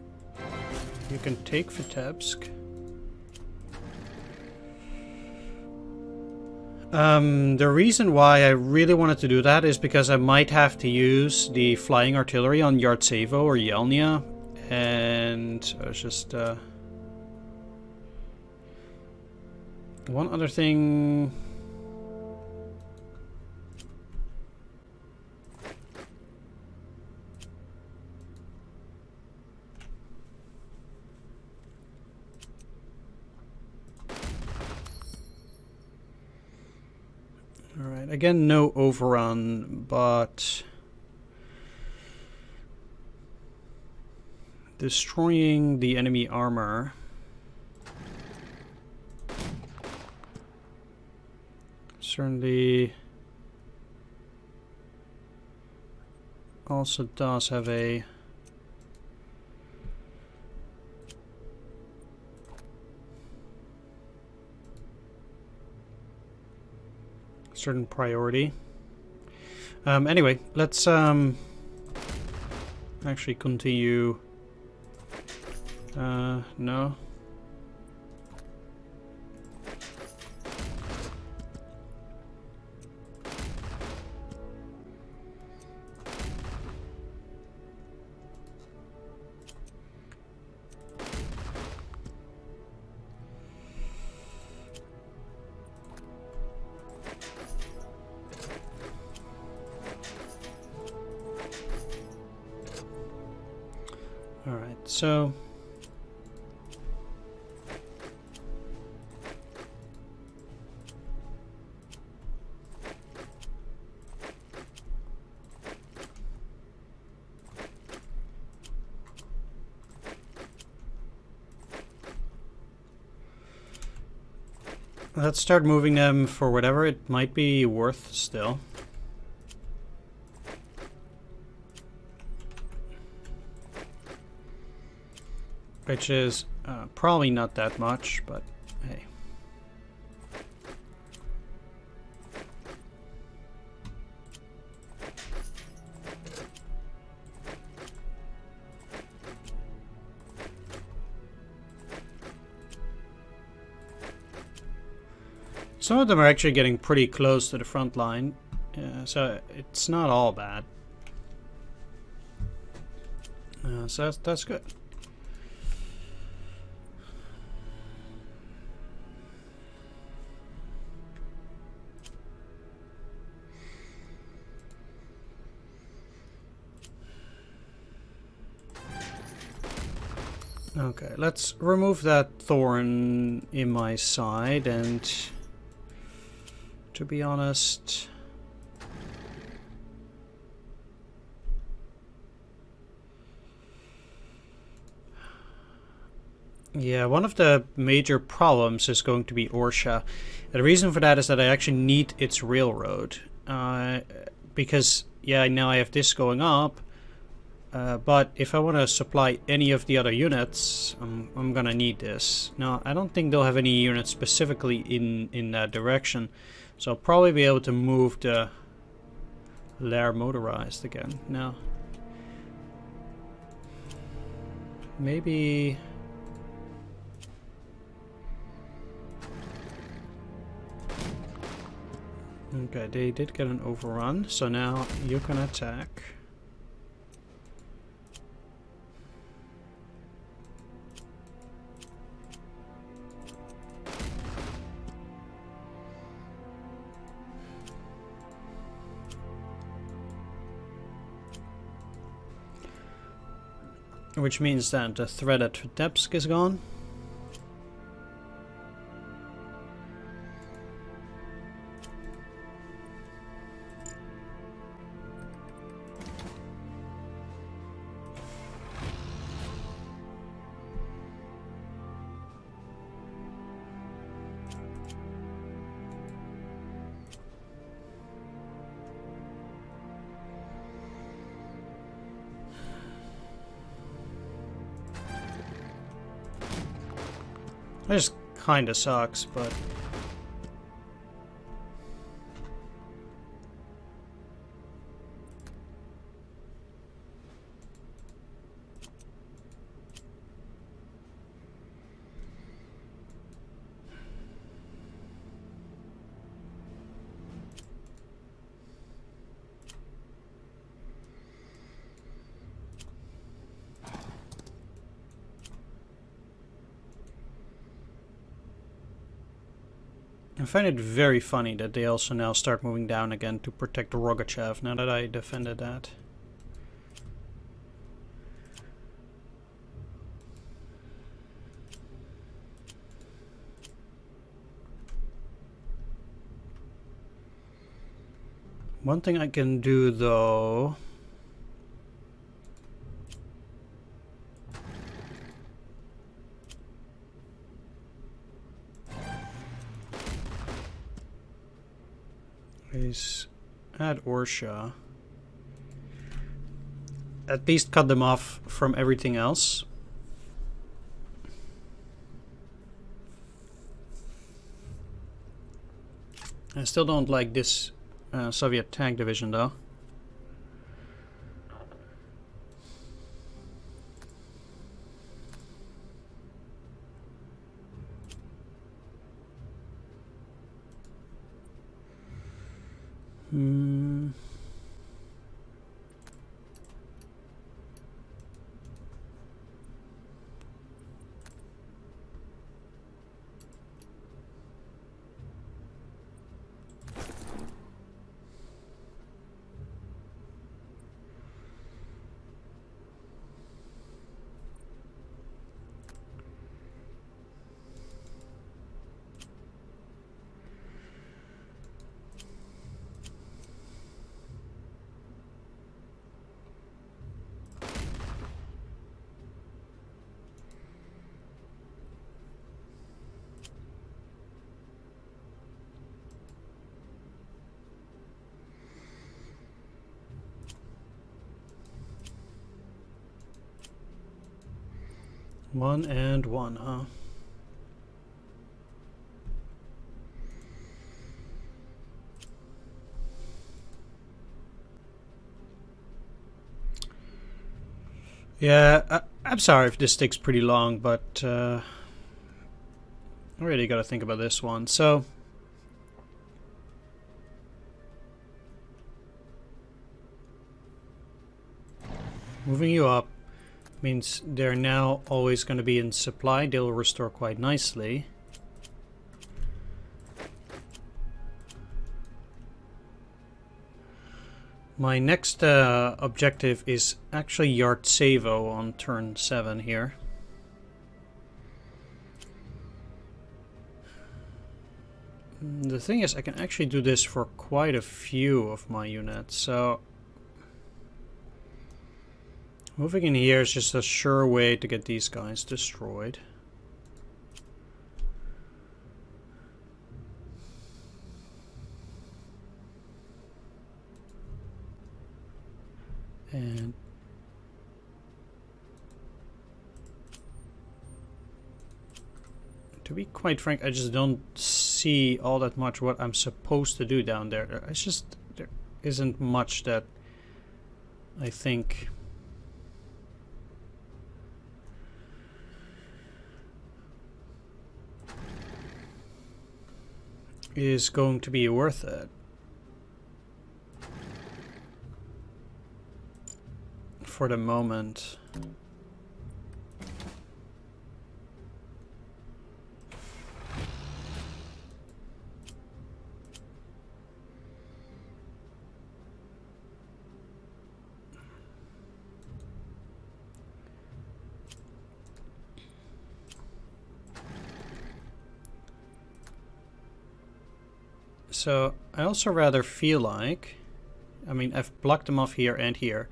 You can take Vitebsk. The reason why I really wanted to do that is because I might have to use the flying artillery on Yartsevo or Yelnya, and I was just one other thing. Alright, again, no overrun, but destroying the enemy armor certainly also does have a certain priority. Anyway, let's actually continue. No. Alright, so let's start moving them for whatever it might be worth still. Which is probably not that much, but hey. Some of them are actually getting pretty close to the front line, so it's not all bad. So that's good. Okay, let's remove that thorn in my side, and to be honest, yeah, one of the major problems is going to be Orsha. The reason for that is that I actually need its railroad, because yeah, now I have this going up. But if I want to supply any of the other units, I'm gonna need this. Now, I don't think they'll have any units specifically in that direction, so I'll probably be able to move the Lair motorized again. Now, maybe... Okay, they did get an overrun, so now you can attack. Which means that the threat at Vitebsk is gone. This kinda sucks, but... I find it very funny that they also now start moving down again to protect Rogachev, now that I defended that. One thing I can do, though... is add Orsha. At least cut them off from everything else. I still don't like this Soviet tank division, though. One and one, huh? Yeah, I'm sorry if this takes pretty long, but I really got to think about this one. So, moving you up means they're now always going to be in supply. They'll restore quite nicely. My next objective is actually Yartsevo on turn 7 here. The thing is, I can actually do this for quite a few of my units, so moving in here is just a sure way to get these guys destroyed. And to be quite frank, I just don't see all that much what I'm supposed to do down there. It's just, there isn't much that I think is going to be worth it. For the moment. So I also rather feel like, I mean, I've blocked them off here and here,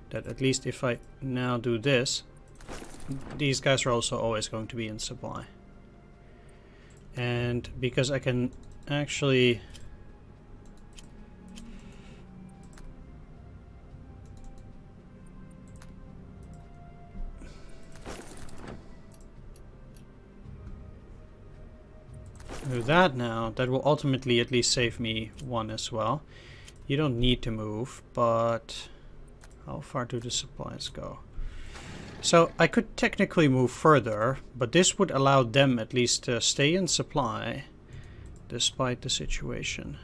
that at least if I now do this, these guys are also always going to be in supply. And because I can actually do that now, that will ultimately at least save me one as well. You don't need to move, but how far do the supplies go? So I could technically move further, but this would allow them at least to stay in supply despite the situation.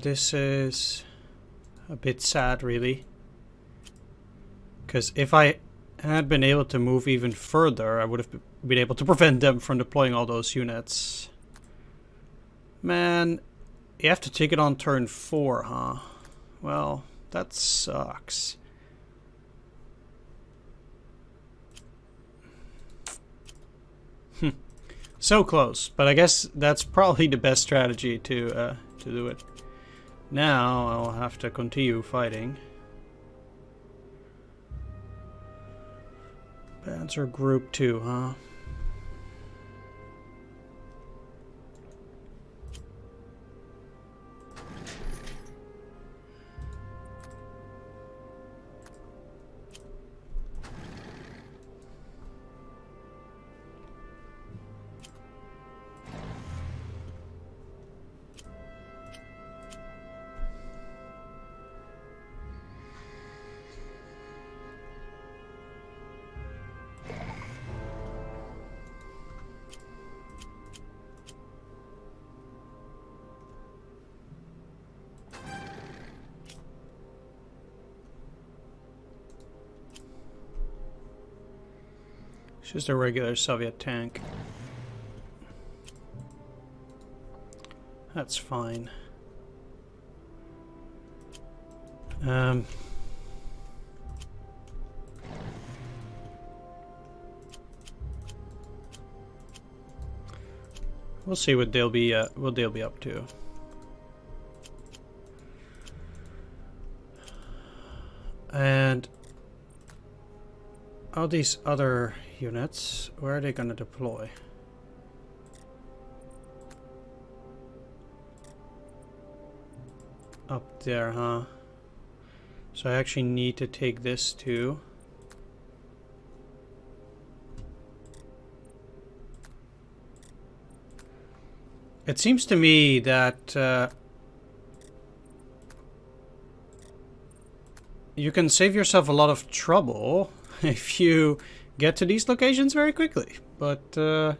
This is a bit sad, really, because if I had been able to move even further, I would have been able to prevent them from deploying all those units. Man, you have to take it on turn 4, huh? Well, that sucks. So close, but I guess that's probably the best strategy to do it. Now I'll have to continue fighting. Panzer Group 2, huh? It's just a regular Soviet tank. That's fine. We'll see what they'll be up to. And all these other units, where are they going to deploy? Up there, huh? So I actually need to take this too. It seems to me that you can save yourself a lot of trouble if you get to these locations very quickly, but that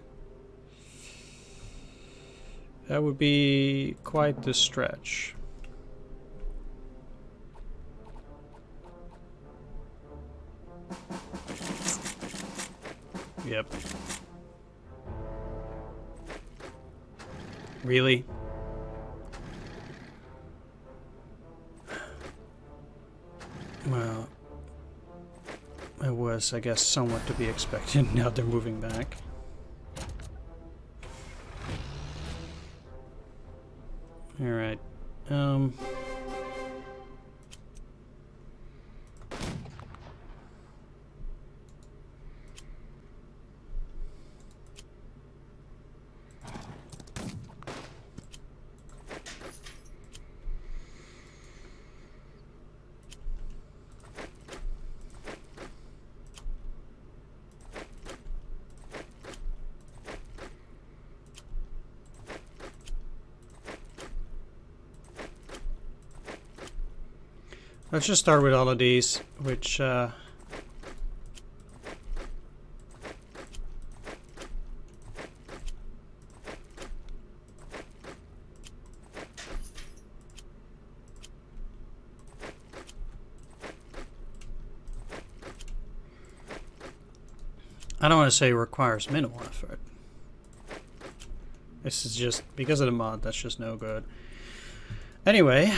would be quite the stretch. Yep. Really? was, I guess, somewhat to be expected. Now they're moving back. Alright. Let's just start with all of these, which I don't want to say requires minimal effort. This is just, because of the mod, that's just no good. Anyway,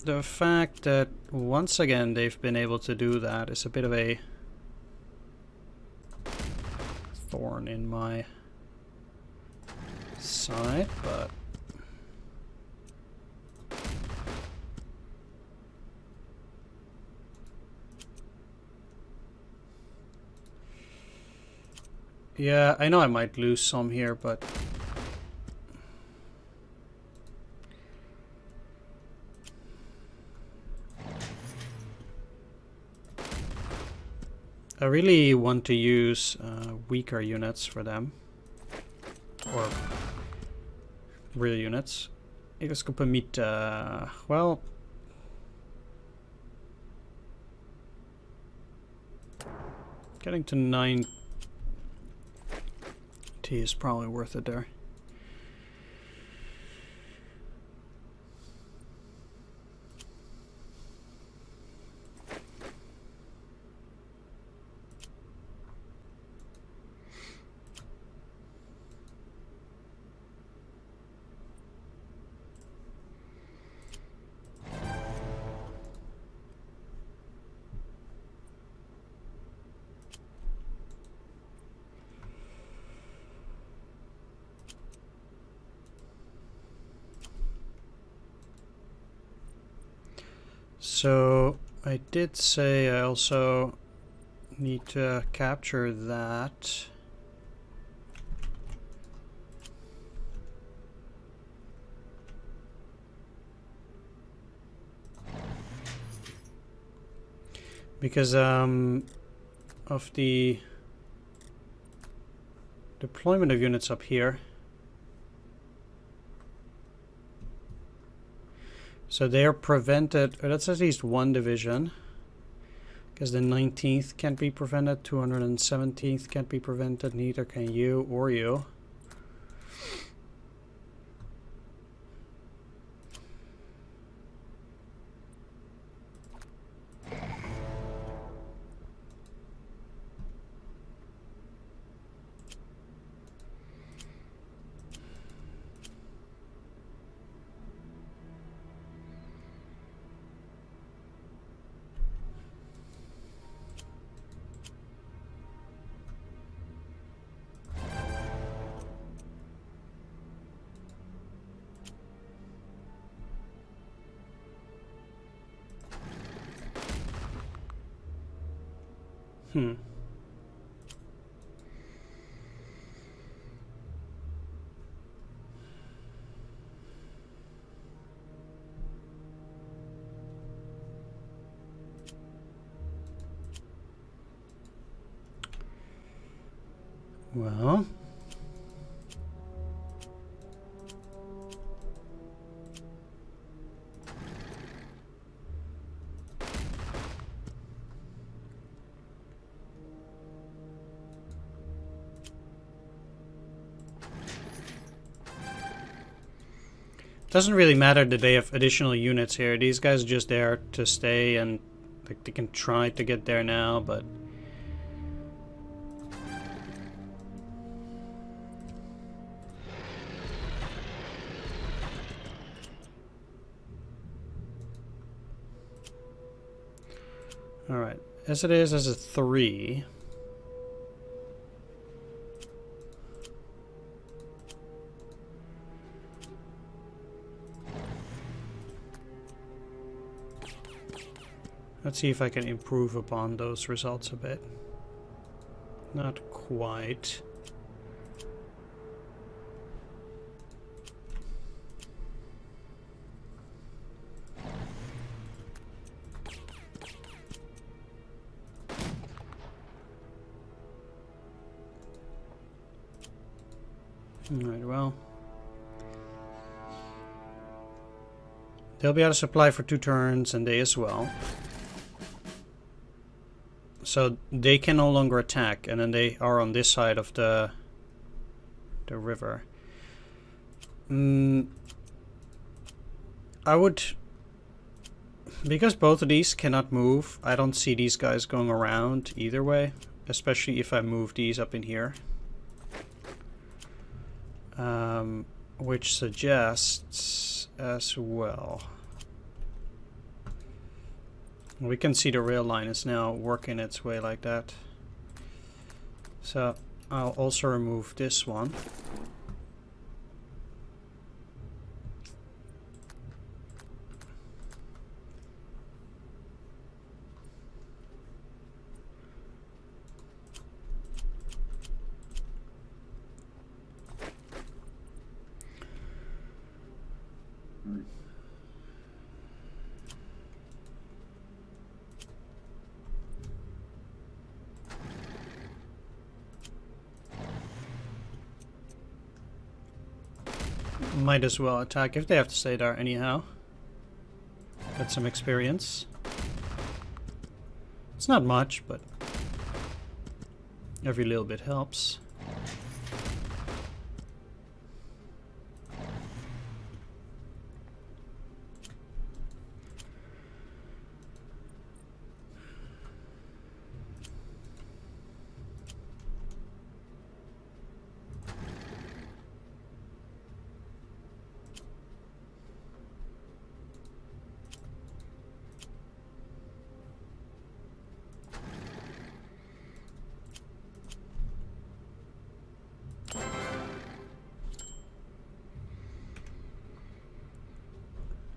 the fact that once again they've been able to do that is a bit of a thorn in my side, but yeah, I know I might lose some here, but I really want to use weaker units for them, or real units. Jag ska på mitt, well, getting to 90 is probably worth it there. So I did say I also need to capture that. Because of the deployment of units up here. So they are prevented, or that's at least one division, because the 19th can't be prevented, 217th can't be prevented, neither can you or you. Well, doesn't really matter that they have additional units here. These guys are just there to stay, and like they can try to get there now, but all right. as it is as a 3. Let's see if I can improve upon those results a bit. Not quite. Alright, well. They'll be out of supply for 2 turns, and they as well. So they can no longer attack, and then they are on this side of the river. I would, because both of these cannot move, I don't see these guys going around either way, especially if I move these up in here. Which suggests as well. We can see the rail line is now working its way like that. So I'll also remove this one. Might as well attack if they have to stay there anyhow. Get some experience. It's not much, but every little bit helps.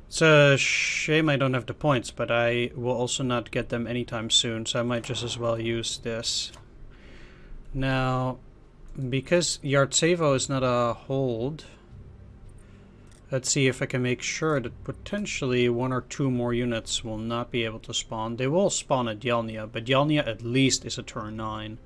It's a shame I don't have the points, but I will also not get them anytime soon, so I might just as well use this. Now, because Yartsevo is not a hold, let's see if I can make sure that potentially 1 or 2 more units will not be able to spawn. They will spawn at Yelnya, but Yelnya at least is a turn 9.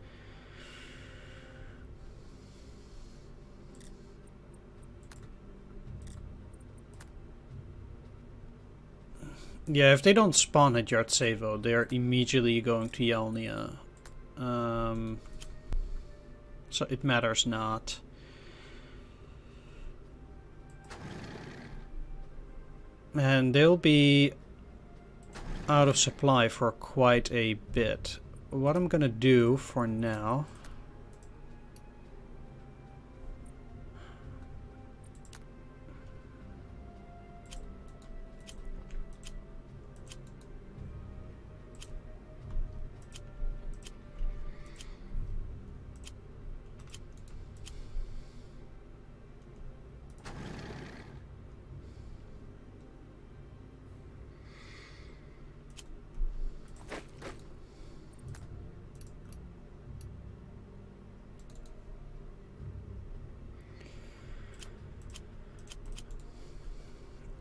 Yeah, if they don't spawn at Yartsevo, they're immediately going to Yelnya. So it matters not. And they'll be out of supply for quite a bit. What I'm gonna do for now...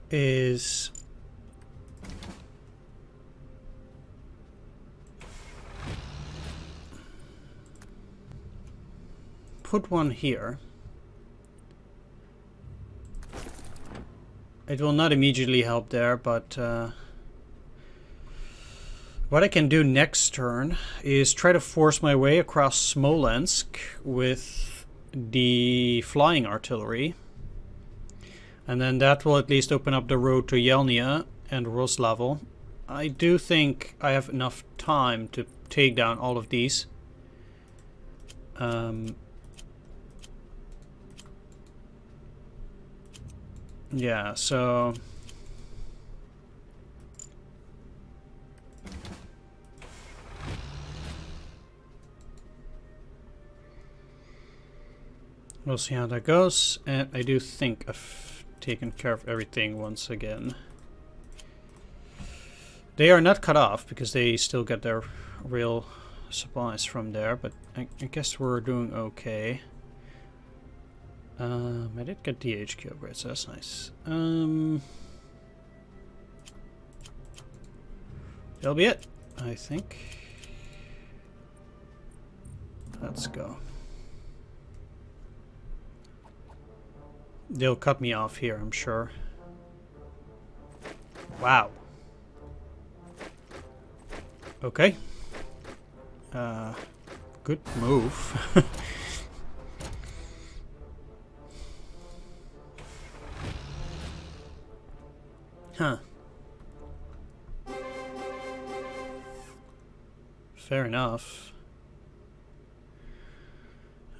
is put one here. It will not immediately help there, but what I can do next turn is try to force my way across Smolensk with the flying artillery. And then that will at least open up the road to Yelnya and Roslavel. I do think I have enough time to take down all of these. Yeah, so... We'll see how that goes. And I do think I've taken care of everything once again. They are not cut off because they still get their real supplies from there, but I guess we're doing okay. I did get the HQ upgrade, so that's nice. That'll be it, I think. Let's go. They'll cut me off here, I'm sure. Wow. Okay. Good move. Huh. Fair enough.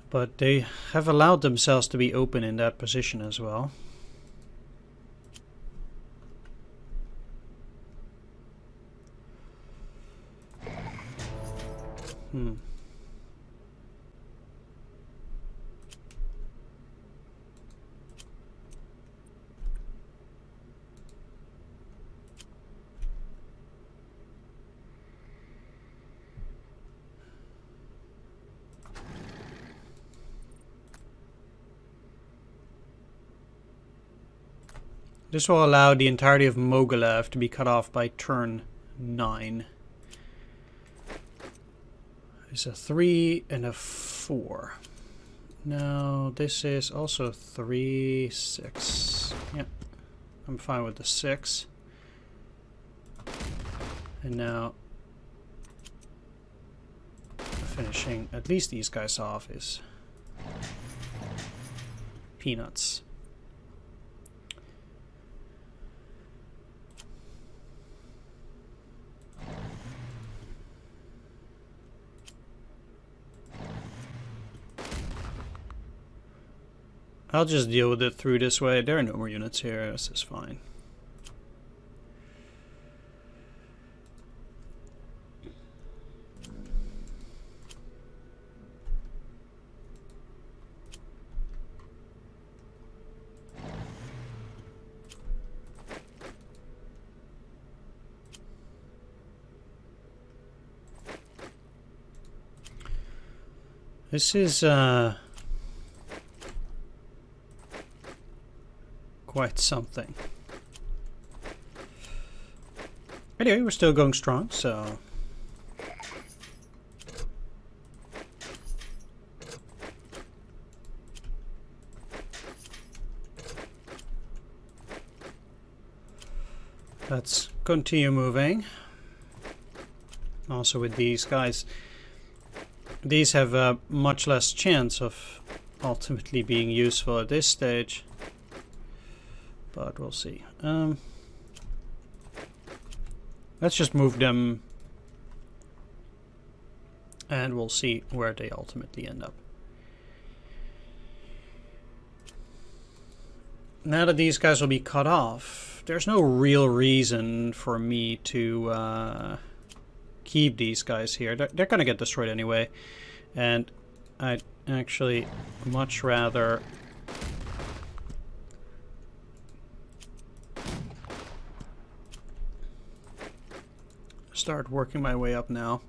But they have allowed themselves to be open in that position as well. This will allow the entirety of Mogilev to be cut off by turn 9. It's a 3 and a 4. Now this is also 3, 6. Yeah, I'm fine with the 6. And now finishing at least these guys off is peanuts. I'll just deal with it through this way. There are no more units here. This is fine. This is quite something. Anyway, we're still going strong, so let's continue moving. Also with these guys, these have a much less chance of ultimately being useful at this stage. But we'll see. Let's just move them and we'll see where they ultimately end up. Now that these guys will be cut off, there's no real reason for me to keep these guys here. They're gonna get destroyed anyway, and I'd actually much rather start working my way up now.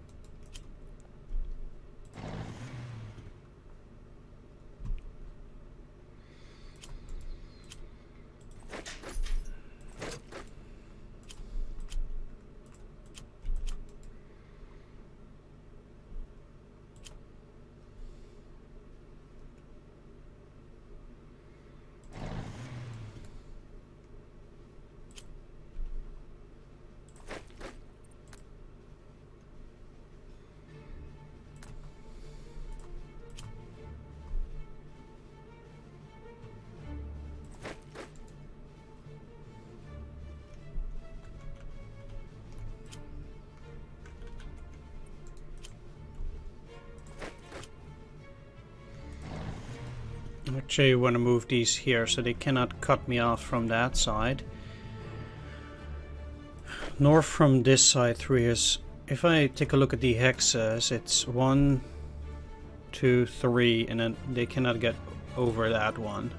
Actually, I want to move these here so they cannot cut me off from that side. Nor from this side through here. If I take a look at the hexes, it's 1, 2, 3, and then they cannot get over that one.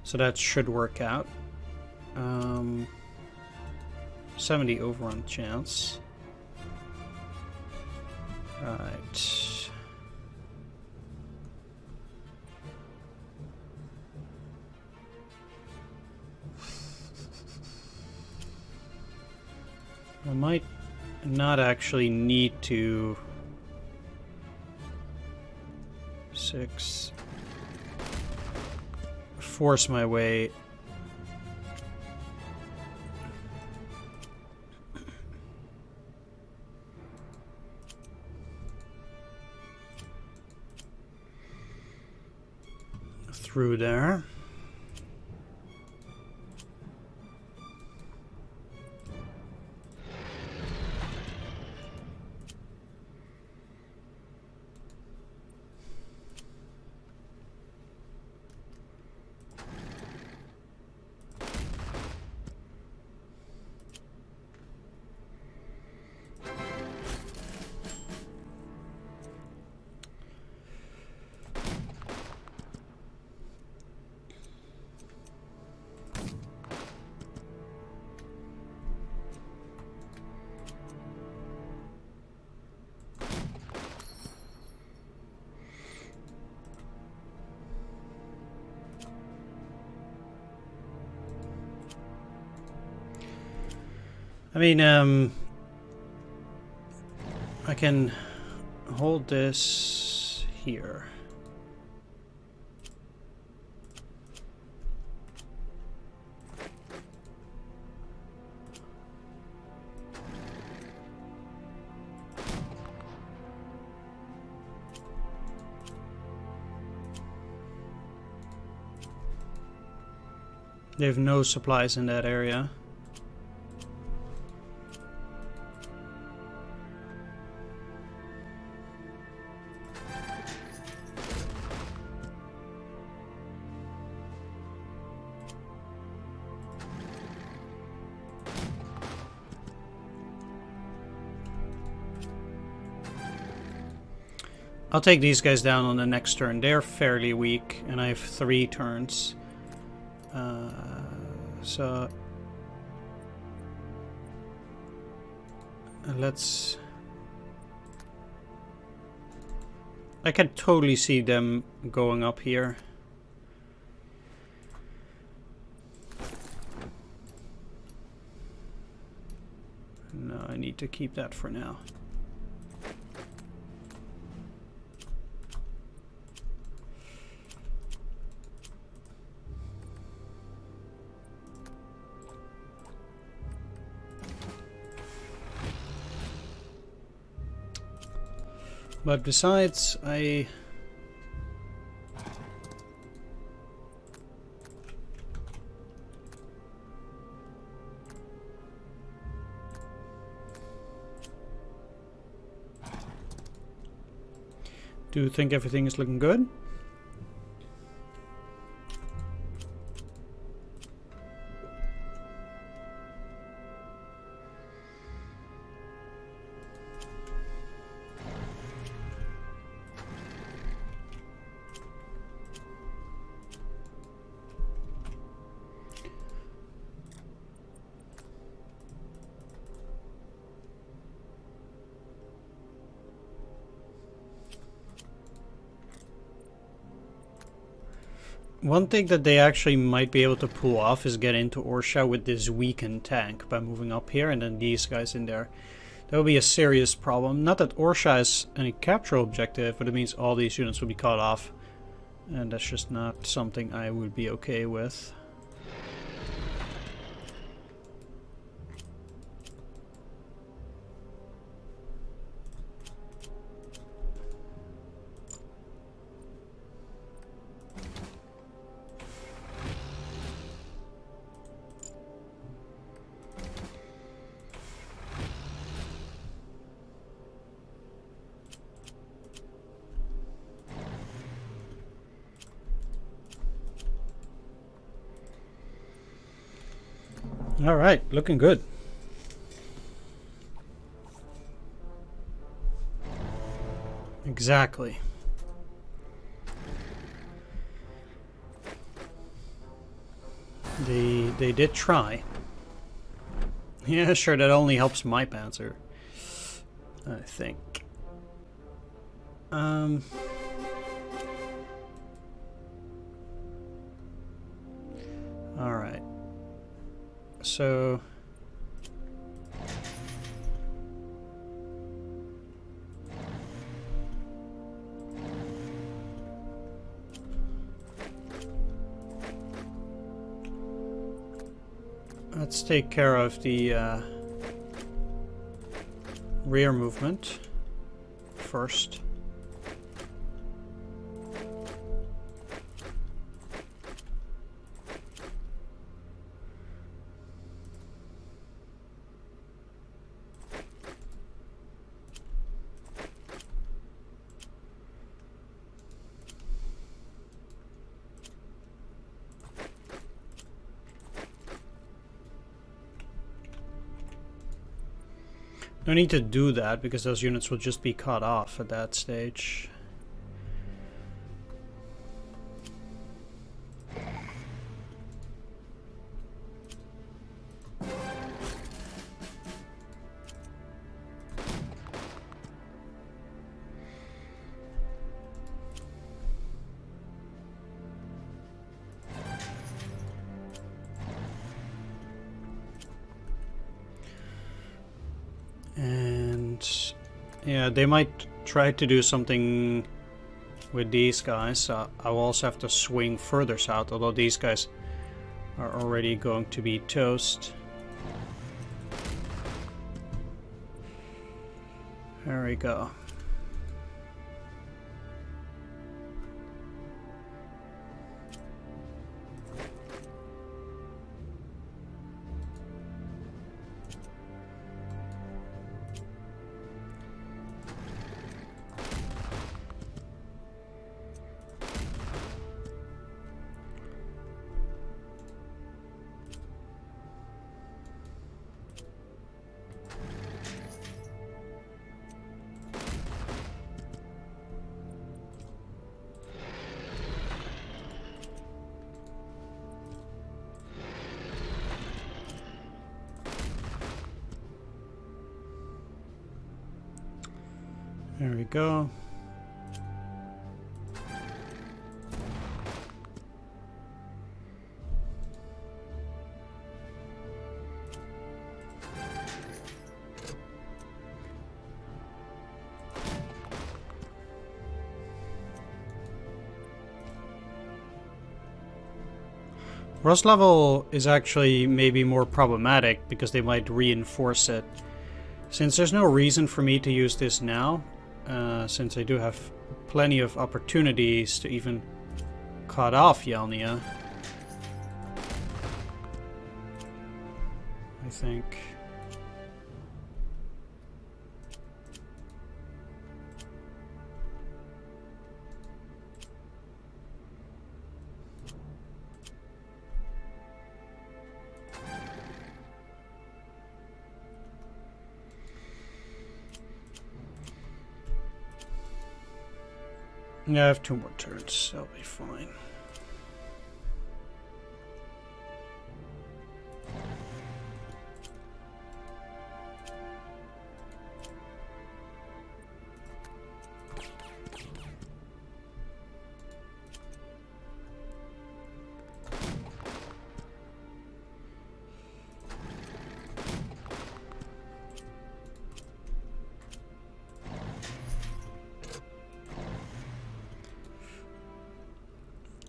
So that should work out. 70 overrun chance. Right. I might not actually need to... 6... force my way through there. I mean, I can hold this here. They have no supplies in that area. I'll take these guys down on the next turn. They're fairly weak, and I have 3 turns. So let's... I can totally see them going up here. No, I need to keep that for now. But besides, I... do you think everything is looking good? One thing that they actually might be able to pull off is get into Orsha with this weakened tank by moving up here and then these guys in there. That would be a serious problem. Not that Orsha is any capture objective, but it means all these units will be cut off. And that's just not something I would be okay with. Alright, looking good. Exactly. They did try. Yeah, sure, that only helps my panzer, I think. Alright. So... let's take care of the rear movement first. No need to do that because those units will just be cut off at that stage. And yeah, they might try to do something with these guys. I will also have to swing further south, although these guys are already going to be toast. There we go. There we go. Rust level is actually maybe more problematic because they might reinforce it. Since there's no reason for me to use this now, since I do have plenty of opportunities to even cut off Yelnya, I think. Yeah, I have 2 more turns, that'll be fine.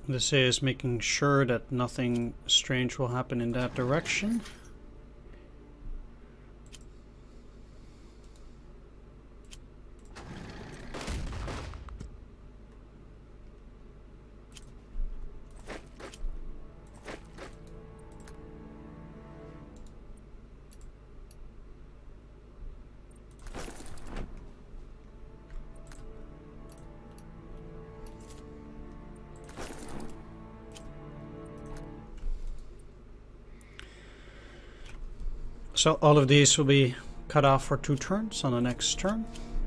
This is making sure that nothing strange will happen in that direction. So all of these will be cut off for 2 turns on the next turn.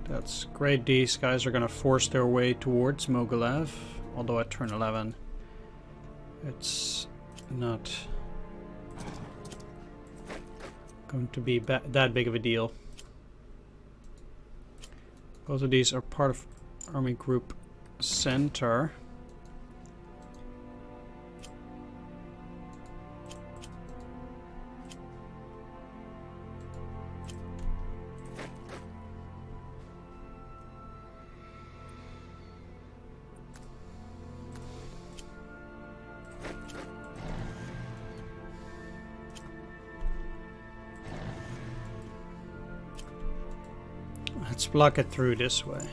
That's great. These guys are going to force their way towards Mogilev, although at turn 11 it's not going to be that big of a deal. Both of these are part of Army Group Center. Let's block it through this way.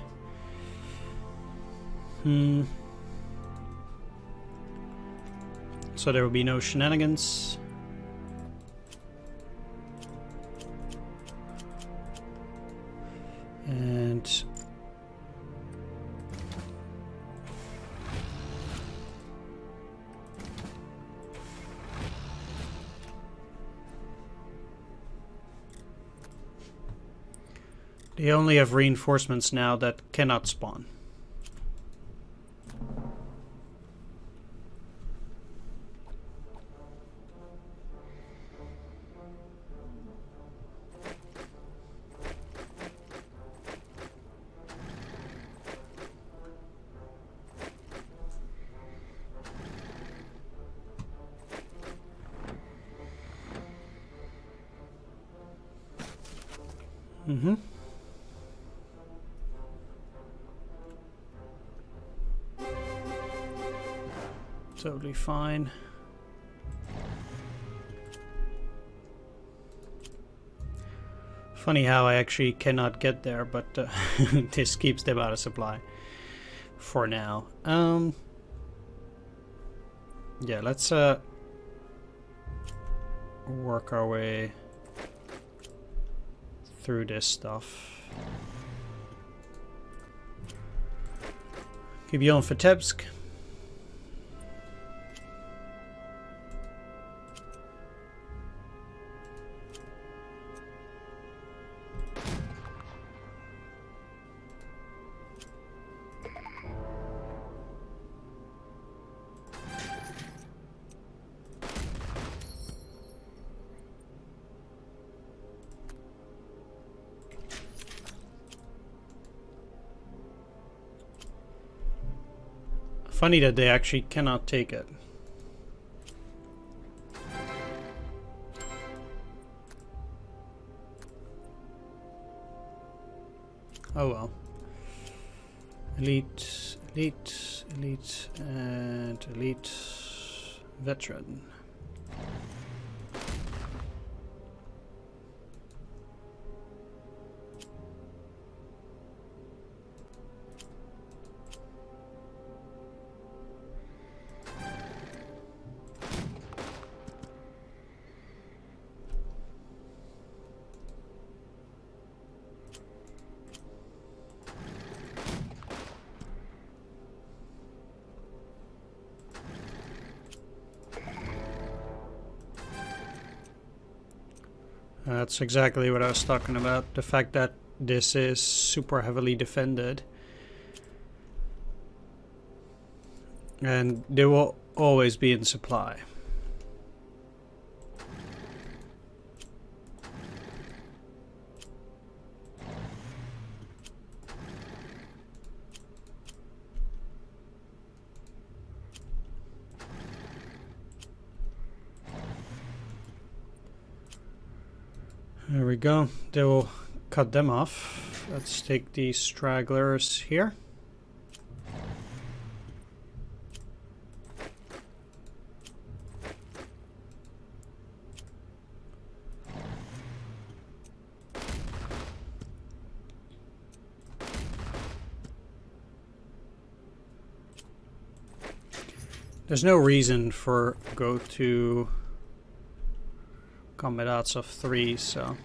So there will be no shenanigans. And they only have reinforcements now that cannot spawn. Totally fine. Funny how I actually cannot get there, but this keeps them out of supply for now. Yeah, let's work our way through this stuff. Keep you on Vitebsk. Funny that they actually cannot take it. Oh well. Elite, elite, elite, and elite veteran. That's exactly what I was talking about. The fact that this is super heavily defended. And they will always be in supply. There we go. They will cut them off. Let's take these stragglers here. There's no reason for go to combat odds of 3, so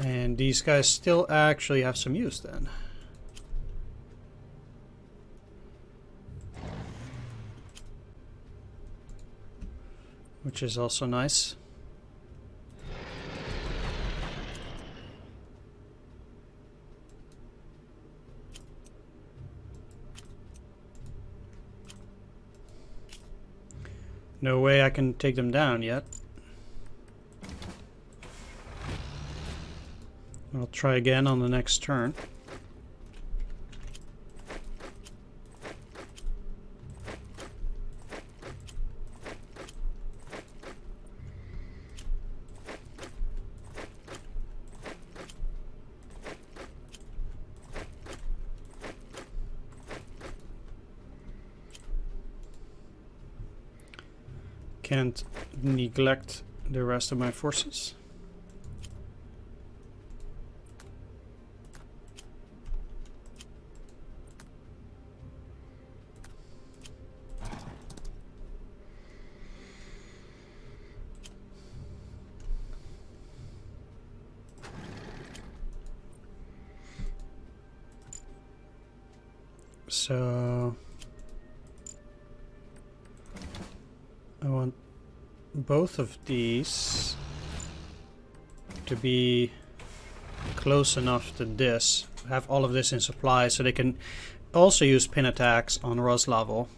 and these guys still actually have some use then. which is also nice. No way I can take them down yet. I'll try again on the next turn. Can't neglect the rest of my forces. So I want both of these to be close enough to this, have all of this in supply, so they can also use pin attacks on Roslavel.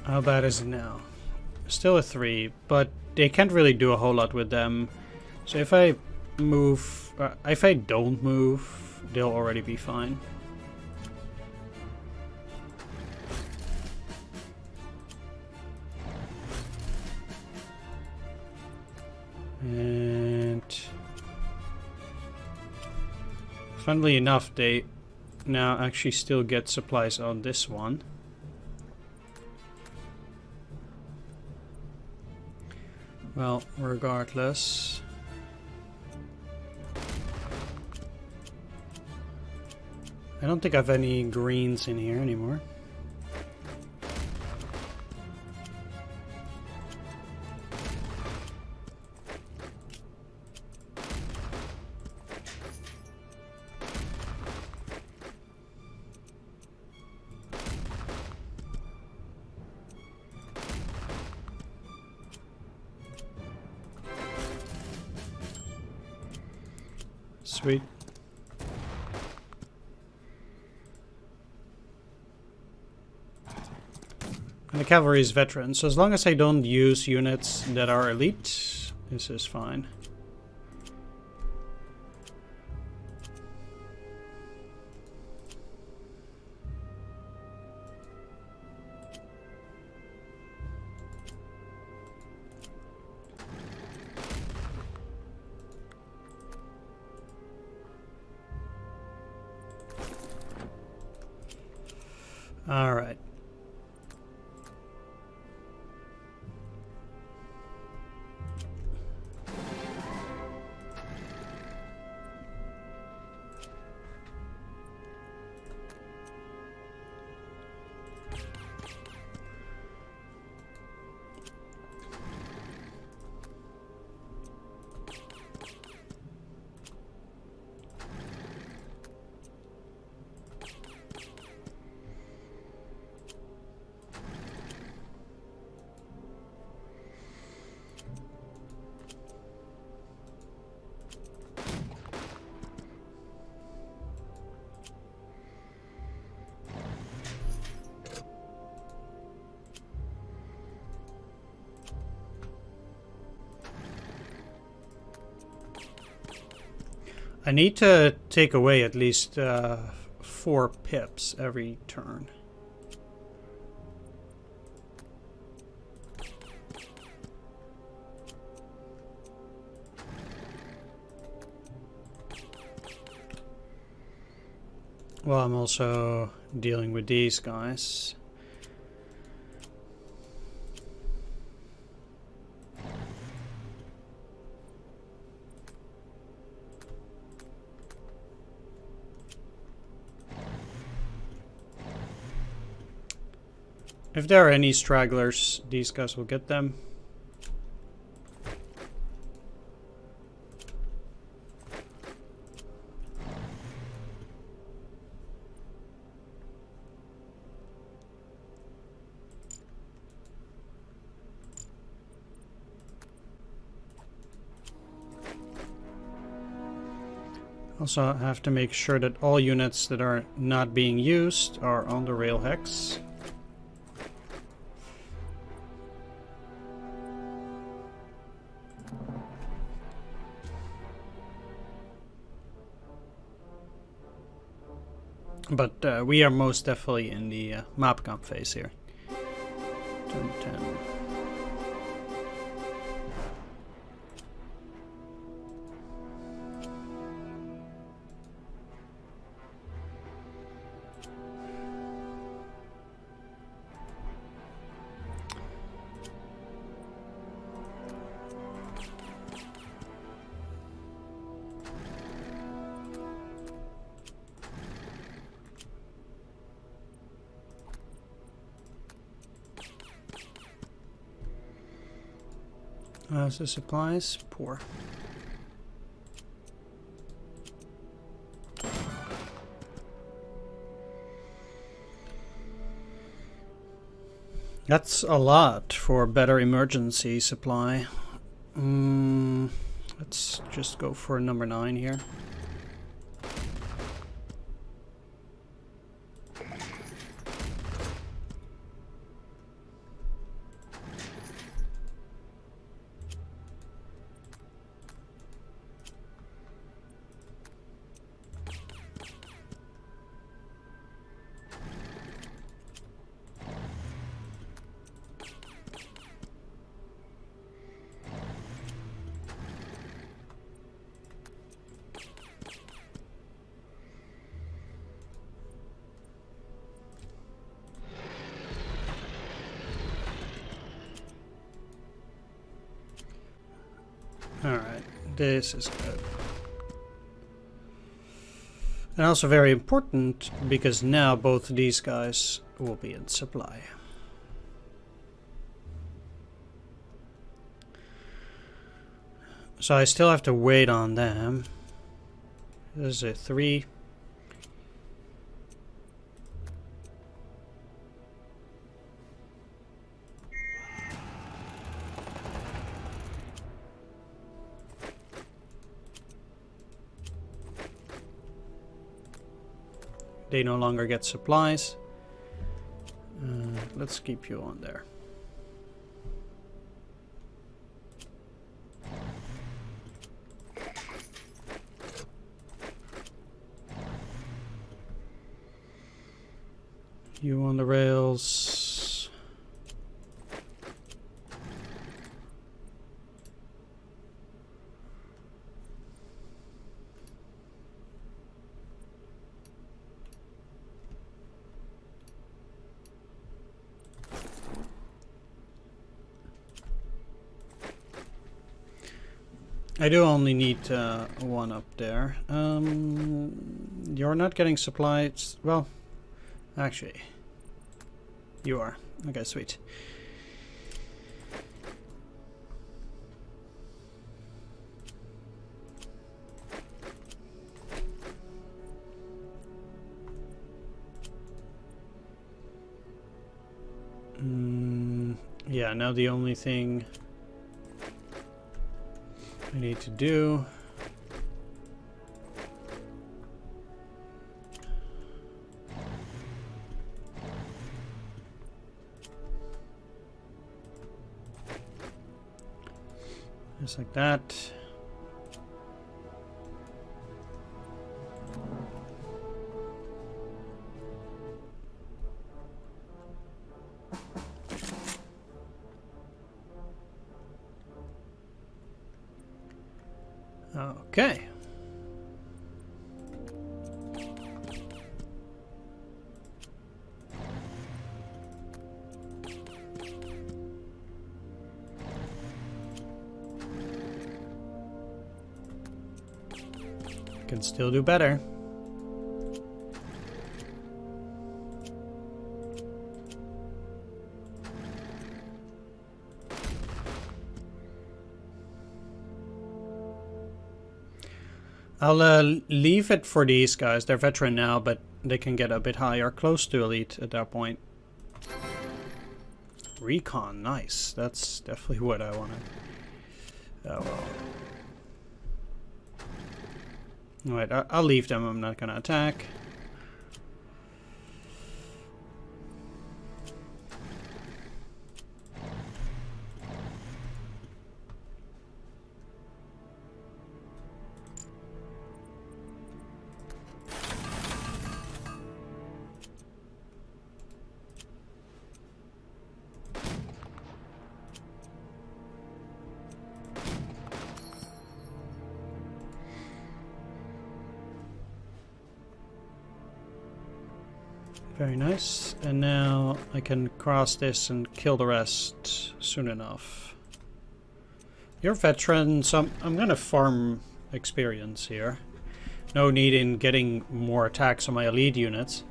How bad is it now? Still a 3, but they can't really do a whole lot with them. So if I move, if I don't move, they'll already be fine. And funnily enough, they now actually still get supplies on this one. Well, regardless. I don't think I have any greens in here anymore. Sweet. And the cavalry is veteran, so as long as I don't use units that are elite, this is fine. All right. I need to take away at least 4 pips every turn. Well, I'm also dealing with these guys. If there are any stragglers, these guys will get them. Also, I have to make sure that all units that are not being used are on the rail hex. But we are most definitely in the map comp phase here. Turn 10. How's the supplies? Poor. That's a lot for better emergency supply. Let's just go for number 9 here. Alright, this is good. And also very important, because now both of these guys will be in supply. So I still have to wait on them. This is a 3. They no longer get supplies. Let's keep you on there. You on the rails. I do only need 1 up there. You're not getting supplies. Well, actually, you are. Okay, sweet. Yeah, now the only thing I need to do just like that. Okay. Can still do better. I'll leave it for these guys. They're veteran now, but they can get a bit higher, close to elite at that point. Recon, nice. That's definitely what I wanted. Oh well. Alright, I'll leave them. I'm not gonna attack. Very nice. And now I can cross this and kill the rest soon enough. You're veteran, so I'm gonna farm experience here. No need in getting more attacks on my elite units.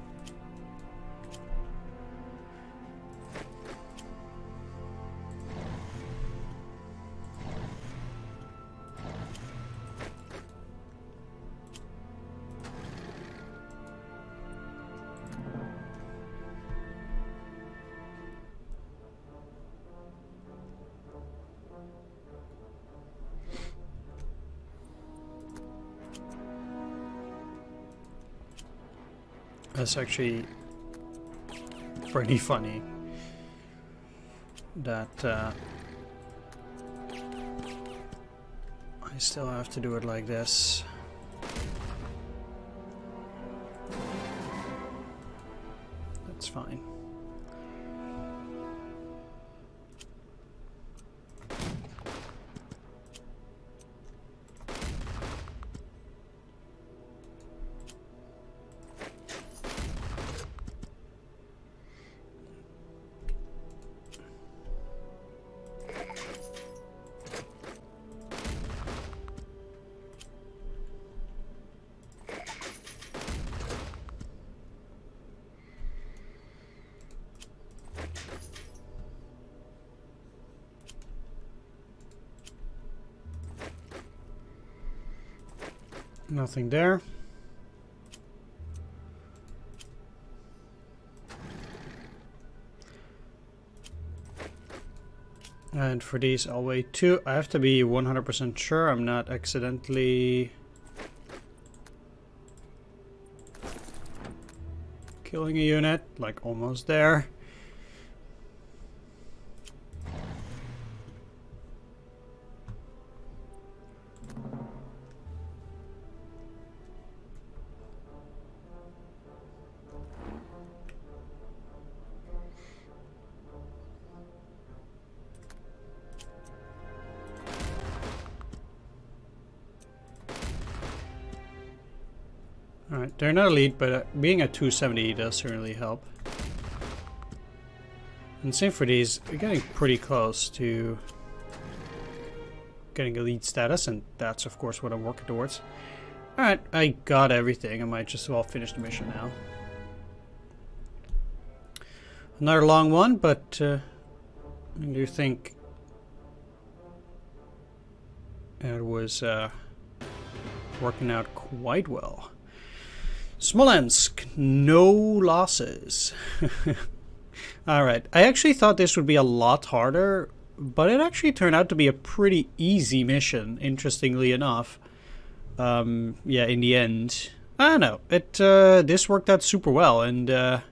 That's actually pretty funny that I still have to do it like this. That's fine. Nothing there. And for these, I'll wait too. I have to be 100% sure I'm not accidentally killing a unit. Like almost there. Alright, they're not elite, but being at 270 does certainly help. And same for these, we're getting pretty close to getting elite status, and that's of course what I'm working towards. Alright, I got everything. I might just as well finish the mission now. Another long one, but I do think it was working out quite well. Smolensk, no losses. Alright, I actually thought this would be a lot harder, but it actually turned out to be a pretty easy mission, interestingly enough. Yeah, in the end. I don't know, this worked out super well, and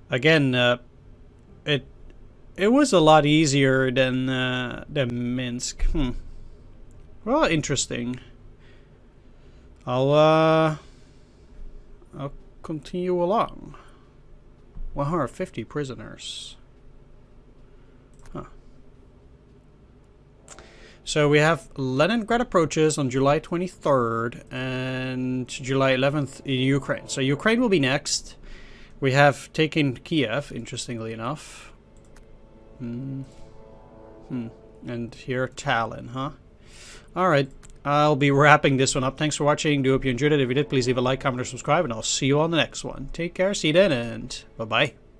again, it was a lot easier than Minsk. Well, interesting. I'll continue along. 150 prisoners. Huh. So we have Leningrad approaches on July 23rd and July 11th in Ukraine. So Ukraine will be next. We have taken Kiev, interestingly enough. And here Tallinn, huh? Alright, I'll be wrapping this one up. Thanks for watching. Do hope you enjoyed it. If you did, please leave a like, comment, or subscribe, and I'll see you on the next one. Take care, see you then, and bye-bye.